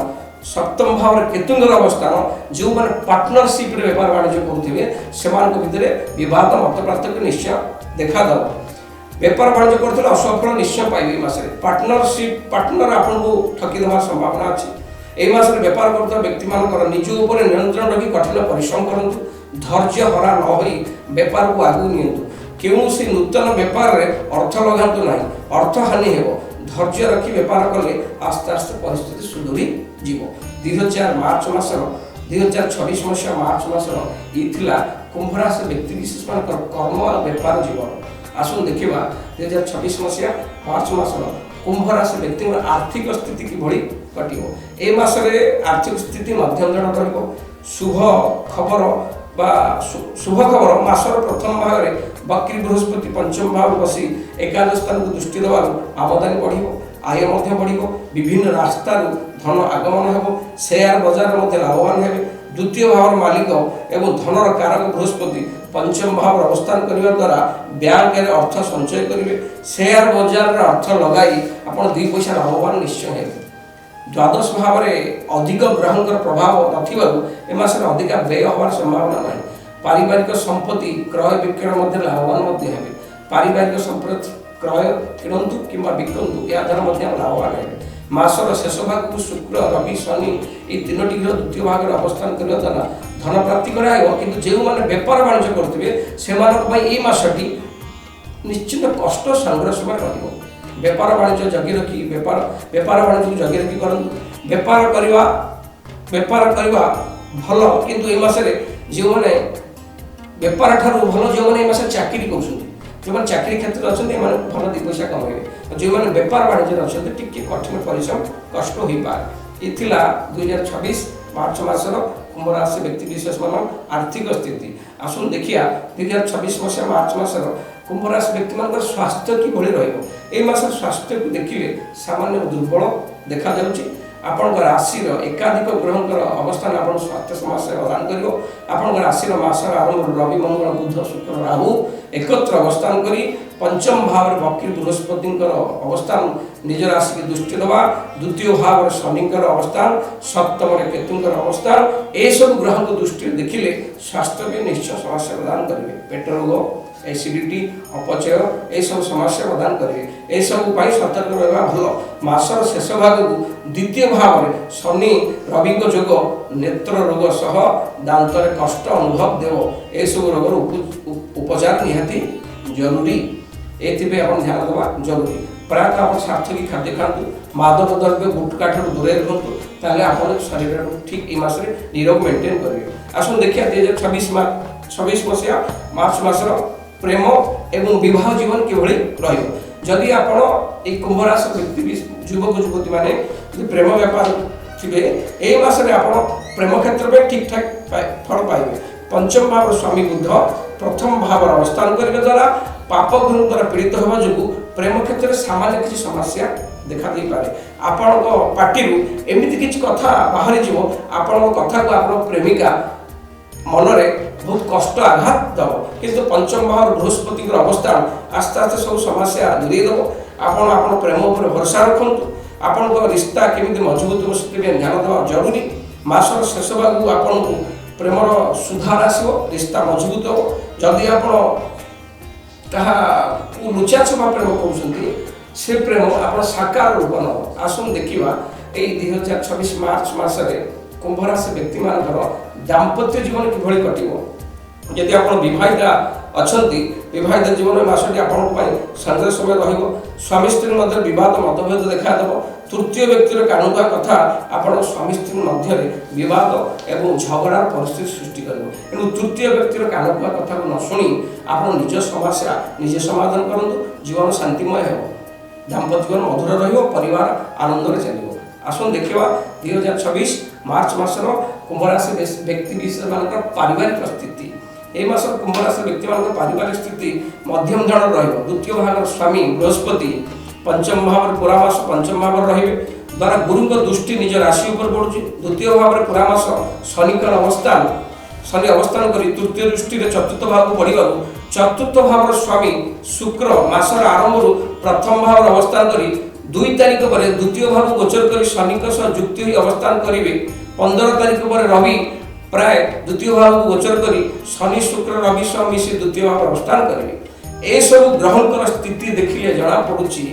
सप्तम भाव केतुंकर अवस्थान जो मैंने पार्टनरशिप बेपार वाणिज्य करुवे से भितर बद मत पार्थक्य निश्चय देखादेव। बेपार वाणिज्य करते असफल निश्चय पाइबे। मसरे पार्टनरशिप पार्टनर आपको ठकीदेवार संभावना अच्छी। यही मसरे बेपार करता व्यक्ति मान निज उपर नियंत्रण रखी कठिन परिश्रम करूँ। धैर्य हरा न हो बेपार को आगू नियंतु। कौन नूतन बेपार में अर्थ लगातु ना अर्थ हानि हो। धैर्य रखी बेपार कले आस्ते आस्ते परिस्थिति सुधरी जीव। 2026 मसीहा मार्च मासर ये कुंभ राशि व्यक्ति विशेष मान कर्म और बेपार जीवन। आसन देखा 2026 मसीहा मार्च मासर कुंभ राशि व्यक्ति आर्थिक स्थिति किभली घटिव ए मासरे आर्थिक स्थिति मध्यम धरण रहिब शुभ खबर बा शुभ खबर मासर प्रथम भाग में बक्री बृहस्पति पंचम भाव बसी एकादश स्थान को दृष्टि देवार आमदानी बढ़िब आय बढ़िब विभिन्न रास्तार धन आगमन हेब शेयर बजार लाभवान हेबे द्वितीय भाव मालिक एवं धनर कारक बृहस्पति पंचम भाव अवस्थान करने द्वारा बैंक में अर्थ संचय करेंगे शेयर बजार अर्थ लगाई आपड़ दुई पैसा लाभवान निश्चय हेबे द्वादश भाव में अधिक ग्रहंकर प्रभाव नस अधिक व्यय हमार संभावना ना पारिवारिक संपत्ति क्रय विक्रय लाभवान हे पारिवारिक संपत्ति क्रय किणतु कि बिकतु या द्वारा लाभवान हे मासर शेष भाग को शुक्र रवि शनि ये तीनोटी ग्रह द्वितीय भाग में अवस्थान करने द्वारा धन प्राप्ति कराइब कि जो मैंने बेपार वाणिज्य करुवे से मासटी निश्चित कष्ट संघर्ष में रही बेपार वाणिज्य जगी रखी बेपार वाणिज्य जगी रखी करूँ बेपार करवा भल किंतु ए मासरे जो मैंने बेपार ठार भल जो मैंने मास चाकरी कर जो मैंने चाकरी क्षेत्र में अच्छा भल दी पैसा कमेबे जो मैंने बेपार वाणिज्य अच्छा टी कठिन परिश्रम कष्ट हो पाए ये 2026 मार्च मासर कुंभ राशि व्यक्ति विशेष मान आर्थिक स्थिति आसुन देखिया 2026 मसीहा मार्च मासर कुंभ राशि व्यक्ति मान स्वास्थ्य किभଳି ରହିବ ए मासर स्वास्थ्य को देखिले सामान्य दुर्बल देखा जाउची आपण राशि एकाधिक ग्रहंकर अवस्थान आपण स्वास्थ्य समस्या प्रदान करियो आपण राशि मासर आरंभ रवि मंगल बुध शुक्र राहु एकत्र अवस्थान करी पंचम भाव बक्री बृहस्पति अवस्थान निज राशि की दृष्टि दवा द्वितीय भाव शनि अवस्थान सप्तम केतु अवस्थान ए सब ग्रह को दृष्टि देखिले स्वास्थ्य भी निश्चय समस्या प्रदान करेंगे पेट रोग एसिडिटी अपचय ये सब समस्या प्रदान करेंगे ये सब सतर्क रहा भल मासर शेष भाग को द्वितीय भाव में शनि रवि जोग नेत्र रोग सह दांतर कष्ट अनुभव देव ए सब रोगर उपचार निहाती जरूरी एथिपे आपण ध्यान देवा जरूरी प्रायतः आप सार्थकी खाद्य खातु मादक द्रव्य गुटखा ठार दूरे रुहतु ताले आपण शरीर ठीक ए मासरे निरोग मेंटेन करिवे आसुन देखिया 2026 मसीहा मार्च मासर प्रेम एवं विवाह जीवन किभଳି रहिବ जदि आपण ए कुंभ राशि व्यक्ति युवक युवती माने प्रेम व्यापार थिबे ए मासरे आपण प्रेम क्षेत्र में ठीक ठाक फल पाइबे पंचम भाव स्वामी बुध प्रथम भाव अवस्थान करने द्वारा पाप गुण द्वारा पीड़ित होगा जो प्रेम क्षेत्र में सामान्य किसी समस्या देखा दे पारे आपण पार्टी एमती किसी कथा बाहरी जीव आपण कथा को आप प्रेमिका मनरे बहुत कष्ट आघात दब किंतु पंचम भाव बृहस्पति अवस्थान आस्ते आस्ते सब समस्या दूरे दब आपण प्रेम उपर भरोसा रखु आपण रिश्ता केमी मजबूत हो ध्यान देवा जरूरी मासर शेष भाग को आपन को प्रेमर सुधार आसो रिश्ता मजबूत हो जदि आप लुचा छपा प्रेम कहते से प्रेम आप साकार रूप नब आसुन देखा यही 2026 मार्च मसरे कुंभ राशि व्यक्ति मान दाम्पत्य जीवन किभଳି कटिब यदि आप विवाहिता अच्छा विवाहित जीवन मासटी आपण संघर्ष समय रही स्वामी स्त्री मध्य बद मतभेद देखादेव तृतीय व्यक्तिर कानुका कथा आपण स्वामी स्त्री मध्य बद एवं झगड़ार परिस्थिति सृष्टि कर तृतीय व्यक्तिर कानुका कथा को न शुणी आप निज समस्या निजे समाधान करूँ जीवन शांतिमय हो दाम्पत्य जीवन मधुर रहिबार आनंद चलो आसन देखा 2026 मार्च मासर कुंभ राशि व्यक्ति विशेष मान पारिवारिक स्थिति ए मास कुंभ राशि व्यक्ति मान पारिवारिक स्थिति मध्यम धरण द्वितीय भाग स्वामी बृहस्पति पंचम भाव पुरामास पंचम भाव रे द्वारा गुरु दृष्टि निज राशि उपर पड़ुछि द्वितीय भाव पुरामास शनि अवस्थान करी तृतीय दृष्टि चतुर्थ भाव को बढ़ा चतुर्थ भाव स्वामी शुक्र मासर आरंभ प्रथम भाव अवस्थान करी 2 तारीख पर द्वितीय भाव गोचर कर शनि युक्ति अवस्थान करेंगे 15 तारीख पर रवि प्राय द्वितीय भाव को गोचर कर शनि शुक्र रवि सह मिसी द्वितीय भाव अवस्थान करेंगे ए सब ग्रहंकर स्थिति देखिए जना पड़ुछि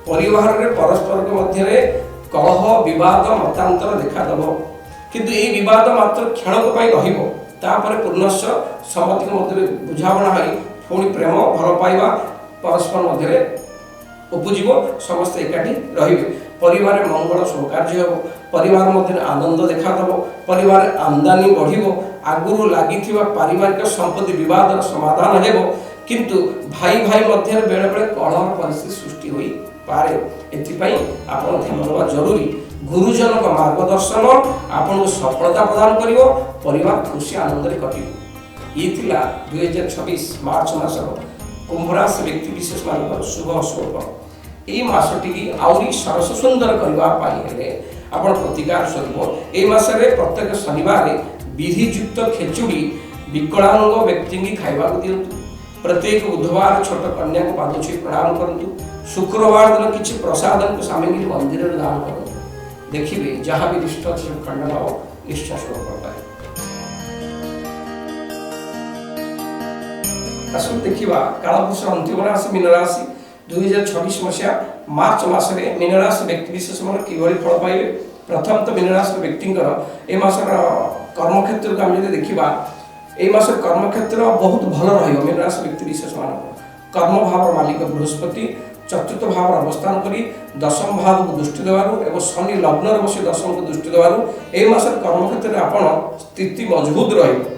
परिवार रे परस्पर मध्य कलह विवाद मतांतर देखादेव किंतु ये विवाद मात्र क्षणक रहिबो तापर पुनश्च सम्मति मध्य बुझावना है पुणी प्रेम भल पाइबा परस्पर मध्य उपजीव समस्त एकाठी रहिबे परिवार मंगल सौकार्य हो परिवार मध्य आनंद देखादेव परिवार आमदानी बढ़िबो आगुरु लागिथिबा पारिवारिक संपत्ति विवाद समाधान हेबो किंतु भाई भाई मध्य बेले बेले कलह परिस्थिति सृष्टि होई पारे एथिपाई आपण ध्यान देवा जरूरी गुरुजन मार्गदर्शन आपन को सफलता प्रदान करिवो परिवार खुशी आनंद कटिवो। ये 2026 मार्च मासर कुंभ राशि व्यक्ति विशेष मान शुभ स्वरूप। ये मासटी की आउरी सरस सुंदर करने आपण प्रतिकार स्वरूप ए मासरे प्रत्येक शनिवार विधियुक्त खेचुड़ी विकलांग व्यक्ति की खाइबा दिंतु। प्रत्येक बुधवार छोट कन्या को पाद छुई प्रणाम करंतु। शुक्रवार दिन किसी प्रसाद को सामग्री मंदिर में दान करंतु। देखिए जहाँ भी दुष्ट खंडन हो निश्चय शुभ पाए। आसु देखिबा कालपुरुष अंतिम राशि मीन राशि 2026 मसीहा मार्च मासरे मीन राशि व्यक्ति विशेष मन किभଳି फल पाइबे। प्रथम तो मीन राशि व्यक्तिंकर ए मासर कर्म क्षेत्र को हम देखिबा ए मास कर्म क्षेत्र बहुत भल रहिबो। मीन राशि व्यक्ति विशेष मान कर्म भाव मालिक बृहस्पति चतुर्थ भाव अवस्थान करी दशम भाव को दृष्टि देवारु एवं शनि लग्न बसी दशम को दृष्टि देवारु ए मासर कर्म क्षेत्र में आपण स्थिति मजबूत रहिबो।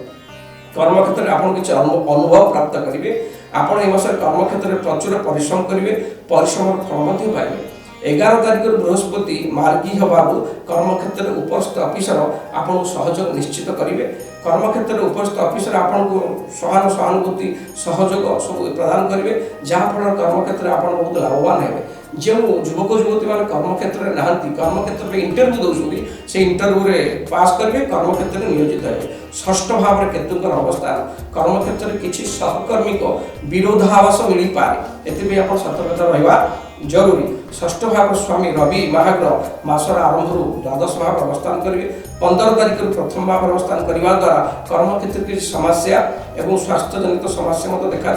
कर्म क्षेत्र में आपण किछ अनुभव प्राप्त करेंगे। आपण ए मासर कर्म क्षेत्र में प्रचुर परिश्रम करेंगे। परिश्रम फल पाइबे। 11 तारिख बृहस्पति मार्गी हबाबू कर्म क्षेत्र में उपस्थित अफिसर आपन सहयोग निश्चित करेंगे। कर्म क्षेत्र में उपस्थित अफिसर आपन को सहानुभूति सहयोग सब प्रदान करेंगे। जहाँफल कर्म क्षेत्र में आपन बहुत लाभवान है। जो युवक युवती मान कर्म क्षेत्र में नहांती कर्म क्षेत्र में इंटरव्यू दौरान से इंटरव्यू रे पास करेंगे कर्म क्षेत्र में नियोजित है। षष्ठ भाव में केतुंकर अवस्थान कर्म क्षेत्र में किसी सहकर्मी को विरोधाभास मिल पाए। एथि आप सतर्कता रहा जरूरी। षष्ठ भाव स्वामी रवि महाग्रह मासर आरंभ द्वादश भाव अवस्थान करेंगे। 15 तारिख प्रथम भाव अवस्थान करने द्वारा कर्म क्षेत्र की समस्या एवं स्वास्थ्य जनित समस्या मत देखा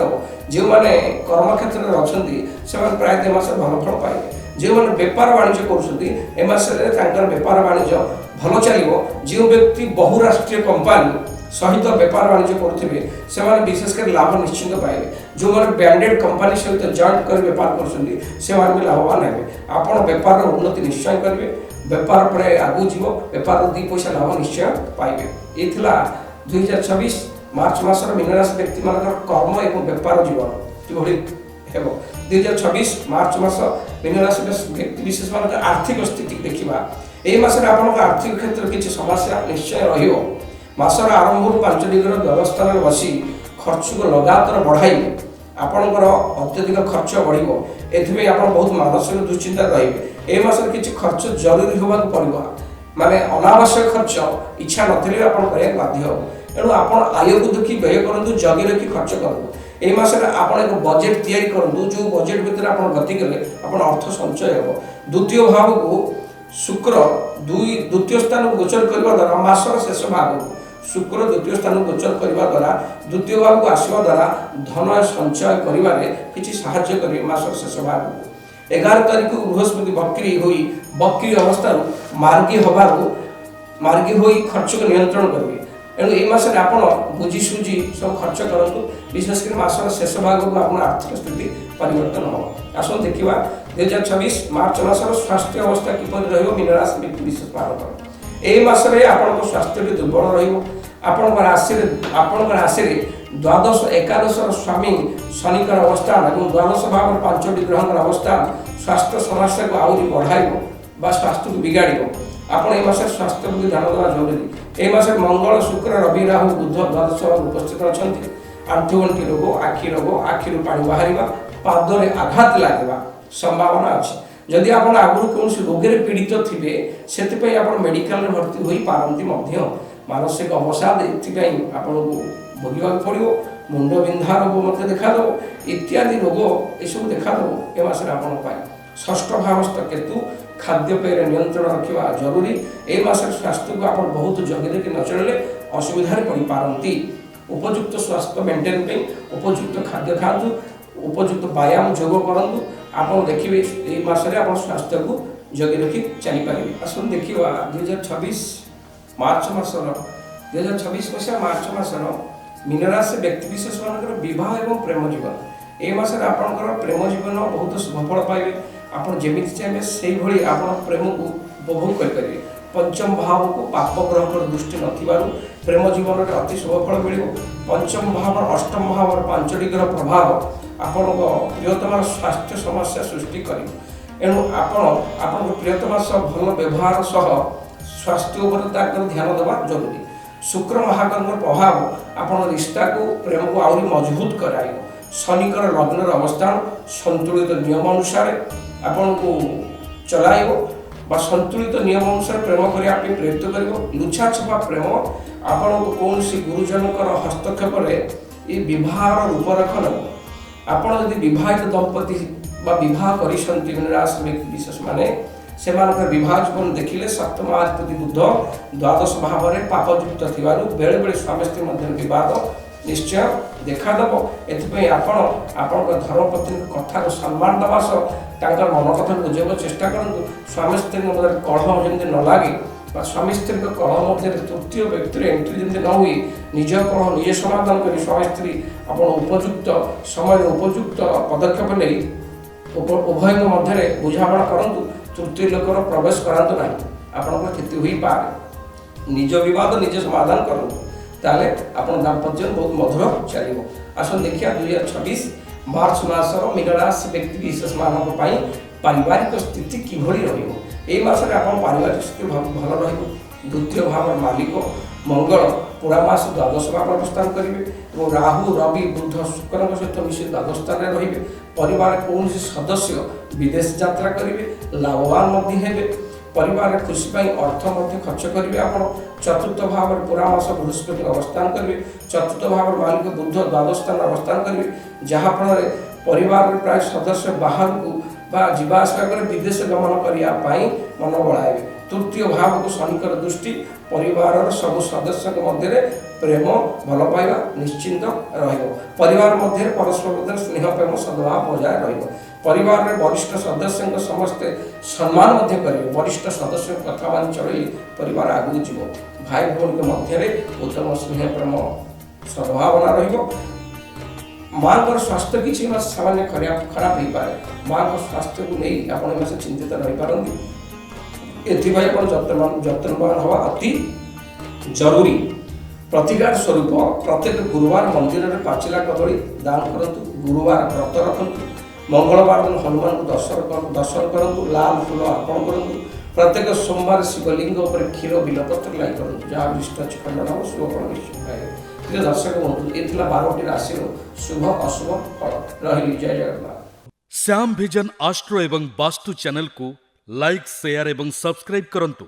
जो मैंने कर्म क्षेत्र में अच्छा से प्राय 2 मास भल फल पाइबे। जो मैंने बेपार वाणिज्य कर बेपार वाणिज्य भल चलो। जो व्यक्ति बहुराष्ट्रीय कंपानी सहित बेपार वाणिज्य करुवे से विशेषकर लाभ निश्चित पाइबे। जो मैंने ब्रांडेड कंपानी सहित जॉइंट कर बेपार कर लाभवान है। आपड़ बेपार उन्नति निश्चय करेंगे। बेपार पर आगू जीव बेपार 2 पैसा लाभ निश्चय पाइबे। ये 2026 मार्च मासर मीन राशि व्यक्ति मान कर्म एवं बेपार जीवन किभଳି हेबो। 2026 मार्च मास मीन राशि व्यक्ति विशेष मान आर्थिक स्थिति देखा ए मासरे आपन आर्थिक क्षेत्र किसी समस्या निश्चय रहिबो। मासर आरंभ 5 डिग्री व्यवस्था में बसी खर्च को लगातार बढ़ाई आपणकर अत्यधिक खर्च बढ़ो। एथि आप बहुत मानसिक दुश्चिंता रहिबे। ए मासर किसी खर्च जरूरी होगा पड़ो माने अनावश्यक खर्च इच्छा नथिले आपन करिया बाध्य हो। एणु आपन आय को देखि व्यय करंतु जगी रखी खर्च करंतु। ए मासरे आपन एक बजेट तैयारी करंतु। जो बजेट भीतर आपन गति कले आपन अर्थ संचय हो। द्वितीय भाव को शुक्र द्वितीय स्थान को गोचर करबा द्वारा मासर शेष भाग शुक्र द्वितीय स्थान को गोचर करबा द्वारा द्वितीय भाव को आसवा द्वारा धन संचय करिबारे किछि सहाय्य करिवे। मासर शेष भाग 11 तारिख को बृहस्पति बक्री अवस्था मार्गी होई खर्च को नियंत्रण करेंगे। एणु ए मासरे आपण बुझी सुझी सब खर्च करंतु। विशेषकर मासर शेष भाग को आपण आर्थिक स्थिति परिवर्तन हो। आसो देखिबा 2026 मार्च मासर स्वास्थ्य अवस्था किपरि रहिबो मीन राशि व्यक्ति विशेष पालन ए मासरे आपण को स्वास्थ्य भी दुर्बल रहिबो। आपण राशि द्वादश एकादश स्वामी शनिकर अवस्थान और द्वादश भाव 5 ग्रहर अवस्थान स्वास्थ्य समस्या को आहरी बढ़ाइब बा स्वास्थ्य को बिगाड़। आपण ए मासे स्वास्थ्य प्रति ध्यान देवा जरूरी। ए मासे मंगल शुक्र रवि राहु बुध द्वादश भाव उपस्थित अच्छा। आंठुगंठी रोग आखि रोग आखिर पानी बाहर पादरे आघात लगे संभावना अच्छी। जदि आप आगुरी कौन रोगे पीड़ित थे से आप मेडिकल भर्ती हो पारती मानसिक अवसाद आपको भोगवा पड़ो। मुंड बिंधा रोग मत देखा इत्यादि रोग यू देखा ए मसरे आप षष्ठ भावस्थ केतु खाद्यपेय नियंत्रण रखा जरूरी। ए मास स्वास्थ्य को आप बहुत जगी रखी न चलिए असुविधा पड़ पारती। उपयुक्त स्वास्थ्य मेंटेन उपयुक्त खाद्य खातु उपयुक्त व्यायाम योग करूँ। आप देखिए ये मासरे आप स्वास्थ्य को जगी रखी चली पारे। आसन देखा 2026 मार्च मासर 2026 मसीहा मार्च मासर मीन राशि व्यक्ति विशेष मान विवाह एवं प्रेम जीवन ए मासरे आपंकर प्रेम जीवन बहुत शुभफल पाइबे। आप जमी चाहिए से भाई आप प्रेम को उपभोग करेंगे। पंचम भाव को पाप ग्रह दृष्टि नथिबारु प्रेम जीवन में अति शुभफल मिल। पंचम भाव अष्टम भाव 5 डिग्री प्रभाव आपण प्रियतम स्वास्थ्य समस्या सृष्टि कर ଏଣୁ ଆପଣଙ୍କ ପ୍ରିୟତମା ସହ ଭଲ ବ୍ୟବହାର ସହ ସ୍ୱାସ୍ଥ୍ୟ ଉପରେ ତାଙ୍କର ଧ୍ୟାନ ଦେବା ଜରୁରୀ। ଶୁକ୍ର ମହାଗ୍ରହଙ୍କର ପ୍ରଭାବ ଆପଣ ରିସ୍ତାକୁ ପ୍ରେମକୁ ଆହୁରି ମଜବୁତ କରାଇବ। ଶନିଙ୍କର ଲଗ୍ନର ଅବସ୍ଥାନ ସନ୍ତୁଳିତ ନିୟମ ଅନୁସାରେ ଆପଣଙ୍କୁ ଚଲାଇବ ବା ସନ୍ତୁଳିତ ନିୟମ ଅନୁସାରେ ପ୍ରେମ କରିବା ପାଇଁ ପ୍ରେରିତ କରିବ। ଲୁଛାଛପା ପ୍ରେମ ଆପଣଙ୍କୁ କୌଣସି ଗୁରୁଜନଙ୍କର ହସ୍ତକ୍ଷେପରେ ଏ ବିବାହର ରୂପରେଖ ନେବ। ଆପଣ ଯଦି ବିବାହିତ ଦମ୍ପତି ବା ବିବାହ କରିଛନ୍ତି ନିରାଶ ବ୍ୟକ୍ତି ବିଶେଷ ମାନେ ସେମାନଙ୍କର ବିବାହ ଜୀବନ ଦେଖିଲେ ସପ୍ତମାଧିପତି ବୁଧ ଦ୍ୱାଦଶ ଭାବରେ ପାପଯୁକ୍ତ ଥିବାରୁ ବେଳେବେଳେ ସ୍ୱାମୀ ସ୍ତ୍ରୀ ମଧ୍ୟରେ ବିବାଦ ନିଶ୍ଚୟ ଦେଖାଦେବ। ଏଥିପାଇଁ ଆପଣଙ୍କ ଧର୍ମପତ୍ନୀଙ୍କ କଥାକୁ ସମ୍ମାନ ଦେବା ସହ ତାଙ୍କର ମନ କଥାକୁ ବୁଝାଇବାକୁ ଚେଷ୍ଟା କରନ୍ତୁ। ସ୍ୱାମୀ ସ୍ତ୍ରୀଙ୍କ ମଧ୍ୟରେ କଳହ ଯେମିତି ନ ଲାଗେ ବା ସ୍ୱାମୀ ସ୍ତ୍ରୀଙ୍କ କଳହ ମଧ୍ୟରେ ତୃତୀୟ ବ୍ୟକ୍ତିର ଏଣ୍ଟ୍ରି ଯେମିତି ନ ହୁଏ, ନିଜ କଳହ ନିଜେ ସମାଧାନ କରି ସ୍ୱାମୀ ସ୍ତ୍ରୀ ଆପଣ ଉପଯୁକ୍ତ ସମୟରେ ଉପଯୁକ୍ତ ପଦକ୍ଷେପ ନେଇ ଉଭୟଙ୍କ ମଧ୍ୟରେ ବୁଝାମଣା କରନ୍ତୁ। ତୃତୀୟ ଲୋକର ପ୍ରବେଶ କରାନ୍ତୁ ନାହିଁ, ଆପଣଙ୍କର କ୍ଷତି ହୋଇପାରେ। ନିଜ ବିବାଦ ନିଜେ ସମାଧାନ କରନ୍ତୁ, ତାହେଲେ ଆପଣ ଦାମ୍ପତ୍ୟ ବହୁତ ମଧୁର ଚାଲିବ। ଆସନ୍ତୁ ଦେଖିବା 2026 ମାର୍ଚ୍ଚ ମାସର ମୀନ ରାଶି ବ୍ୟକ୍ତି ବିଶେଷମାନଙ୍କ ପାଇଁ ପାରିବାରିକ ସ୍ଥିତି କିଭଳି ରହିବ। ଏହି ମାସରେ ଆପଣ ପାରିବାରିକ ସ୍ଥିତି ଭଲ ରହିବ। ଦ୍ୱିତୀୟ ଭାବର ମାଲିକ ମଙ୍ଗଳ ପୁରା ମାସ ଦ୍ୱାଦଶ ଭାବରେ ଅବସ୍ଥାନ କରିବେ ଏବଂ ରାହୁ ରବି ବୁଧ ଶୁକ୍ରଙ୍କ ସହିତ ମିଶି ଦ୍ୱାଦଶ ସ୍ଥାନରେ ରହିବେ। ପରିବାରରେ କୌଣସି ସଦସ୍ୟ ବିଦେଶ ଯାତ୍ରା କରିବେ, ଲାଭବାନ ମଧ୍ୟ ହେବେ। ପରିବାରରେ ଖୁସି ପାଇଁ ଅର୍ଥ ମଧ୍ୟ ଖର୍ଚ୍ଚ କରିବେ ଆପଣ। ଚତୁର୍ଥ ଭାବରେ ପୁରା ମାସ ବୃହସ୍ପତି ଅବସ୍ଥାନ କରିବେ। ଚତୁର୍ଥ ଭାବର ମାଲିକ ବୁଧ ଦ୍ୱାଦଶ ସ୍ଥାନରେ ଅବସ୍ଥାନ କରିବେ, ଯାହାଫଳରେ ପରିବାରର ପ୍ରାୟ ସଦସ୍ୟ ବାହାରକୁ ବା ଯିବା ଆସିବା କରି ବିଦେଶ ଗମନ କରିବା ପାଇଁ ମନ ବଳାଇବେ। ତୃତୀୟ ଭାବକୁ ଶନିଙ୍କର ଦୃଷ୍ଟି ପରିବାରର ସବୁ ସଦସ୍ୟଙ୍କ ମଧ୍ୟରେ ପ୍ରେମ ଭଲ ପାଇବା ନିଶ୍ଚିନ୍ତ ରହିବ। ପରିବାର ମଧ୍ୟରେ ପରସ୍ପର ମଧ୍ୟରେ ସ୍ନେହ ପ୍ରେମ ସଦ୍ଭାବ ବଜାୟ ରହିବ। ପରିବାରରେ ବରିଷ୍ଠ ସଦସ୍ୟଙ୍କ ସମସ୍ତେ ସମ୍ମାନ ମଧ୍ୟ କରିବେ। ବରିଷ୍ଠ ସଦସ୍ୟଙ୍କ କଥା ମାନି ଚଳିଲେ ପରିବାର ଆଗକୁ ଯିବ। ଭାଇ ଭଉଣୀଙ୍କ ମଧ୍ୟରେ ଉତ୍ତମ ସ୍ନେହ ପ୍ରେମ ସଦ୍ଭାବନା ରହିବ। ମାଙ୍କର ସ୍ୱାସ୍ଥ୍ୟ କିଛି ମାସ ସାମାନ୍ୟ ଖରାପ ହେଇପାରେ। ମାଙ୍କ ସ୍ୱାସ୍ଥ୍ୟକୁ ନେଇ ଆପଣ ଏ ମାସ ଚିନ୍ତିତ ରହିପାରନ୍ତି। ଏଥିପାଇଁ ଆପଣ ଯତ୍ନବାନ ହେବା ଅତି ଜରୁରୀ। ପ୍ରତିକାର ସ୍ୱରୂପ ପ୍ରତ୍ୟେକ ଗୁରୁବାର ମନ୍ଦିରରେ ପାଚିଲା କଦଳୀ ଦାନ କରନ୍ତୁ। ଗୁରୁବାର ବ୍ରତ ରଖନ୍ତୁ। ମଙ୍ଗଳବାର ଦିନ ହନୁମାନଙ୍କୁ ଦର୍ଶନ କରନ୍ତୁ। ଲାଲ ଫୁଲ ଅର୍ପଣ କରନ୍ତୁ। ପ୍ରତ୍ୟେକ ସୋମବାର ଶିବଲିଙ୍ଗ ଉପରେ କ୍ଷୀର ବିଲପତ୍ର ଲାଗି କରନ୍ତୁ, ଯାହା ବିଷ୍ଟ ଖଣ୍ଡନ ହେବ ଶୁଭ ଫଳ ନିଶ୍ଚୟ ପାଇବେ। ପ୍ରିୟ ଦର୍ଶକ ବନ୍ଧୁ, ଏ ଥିଲା 12ଟି ରାଶିର ଶୁଭ ଅଶୁଭ ଫଳ। ରହିଲି, ଜୟ ଜଗନ୍ନାଥ। ଶ୍ୟାମ ଭିଜନ ଆଷ୍ଟ୍ରୋ ଏବଂ ବାସ୍ତୁ ଚ୍ୟାନେଲକୁ ଲାଇକ୍, ସେୟାର ଏବଂ ସବସ୍କ୍ରାଇବ୍ କରନ୍ତୁ।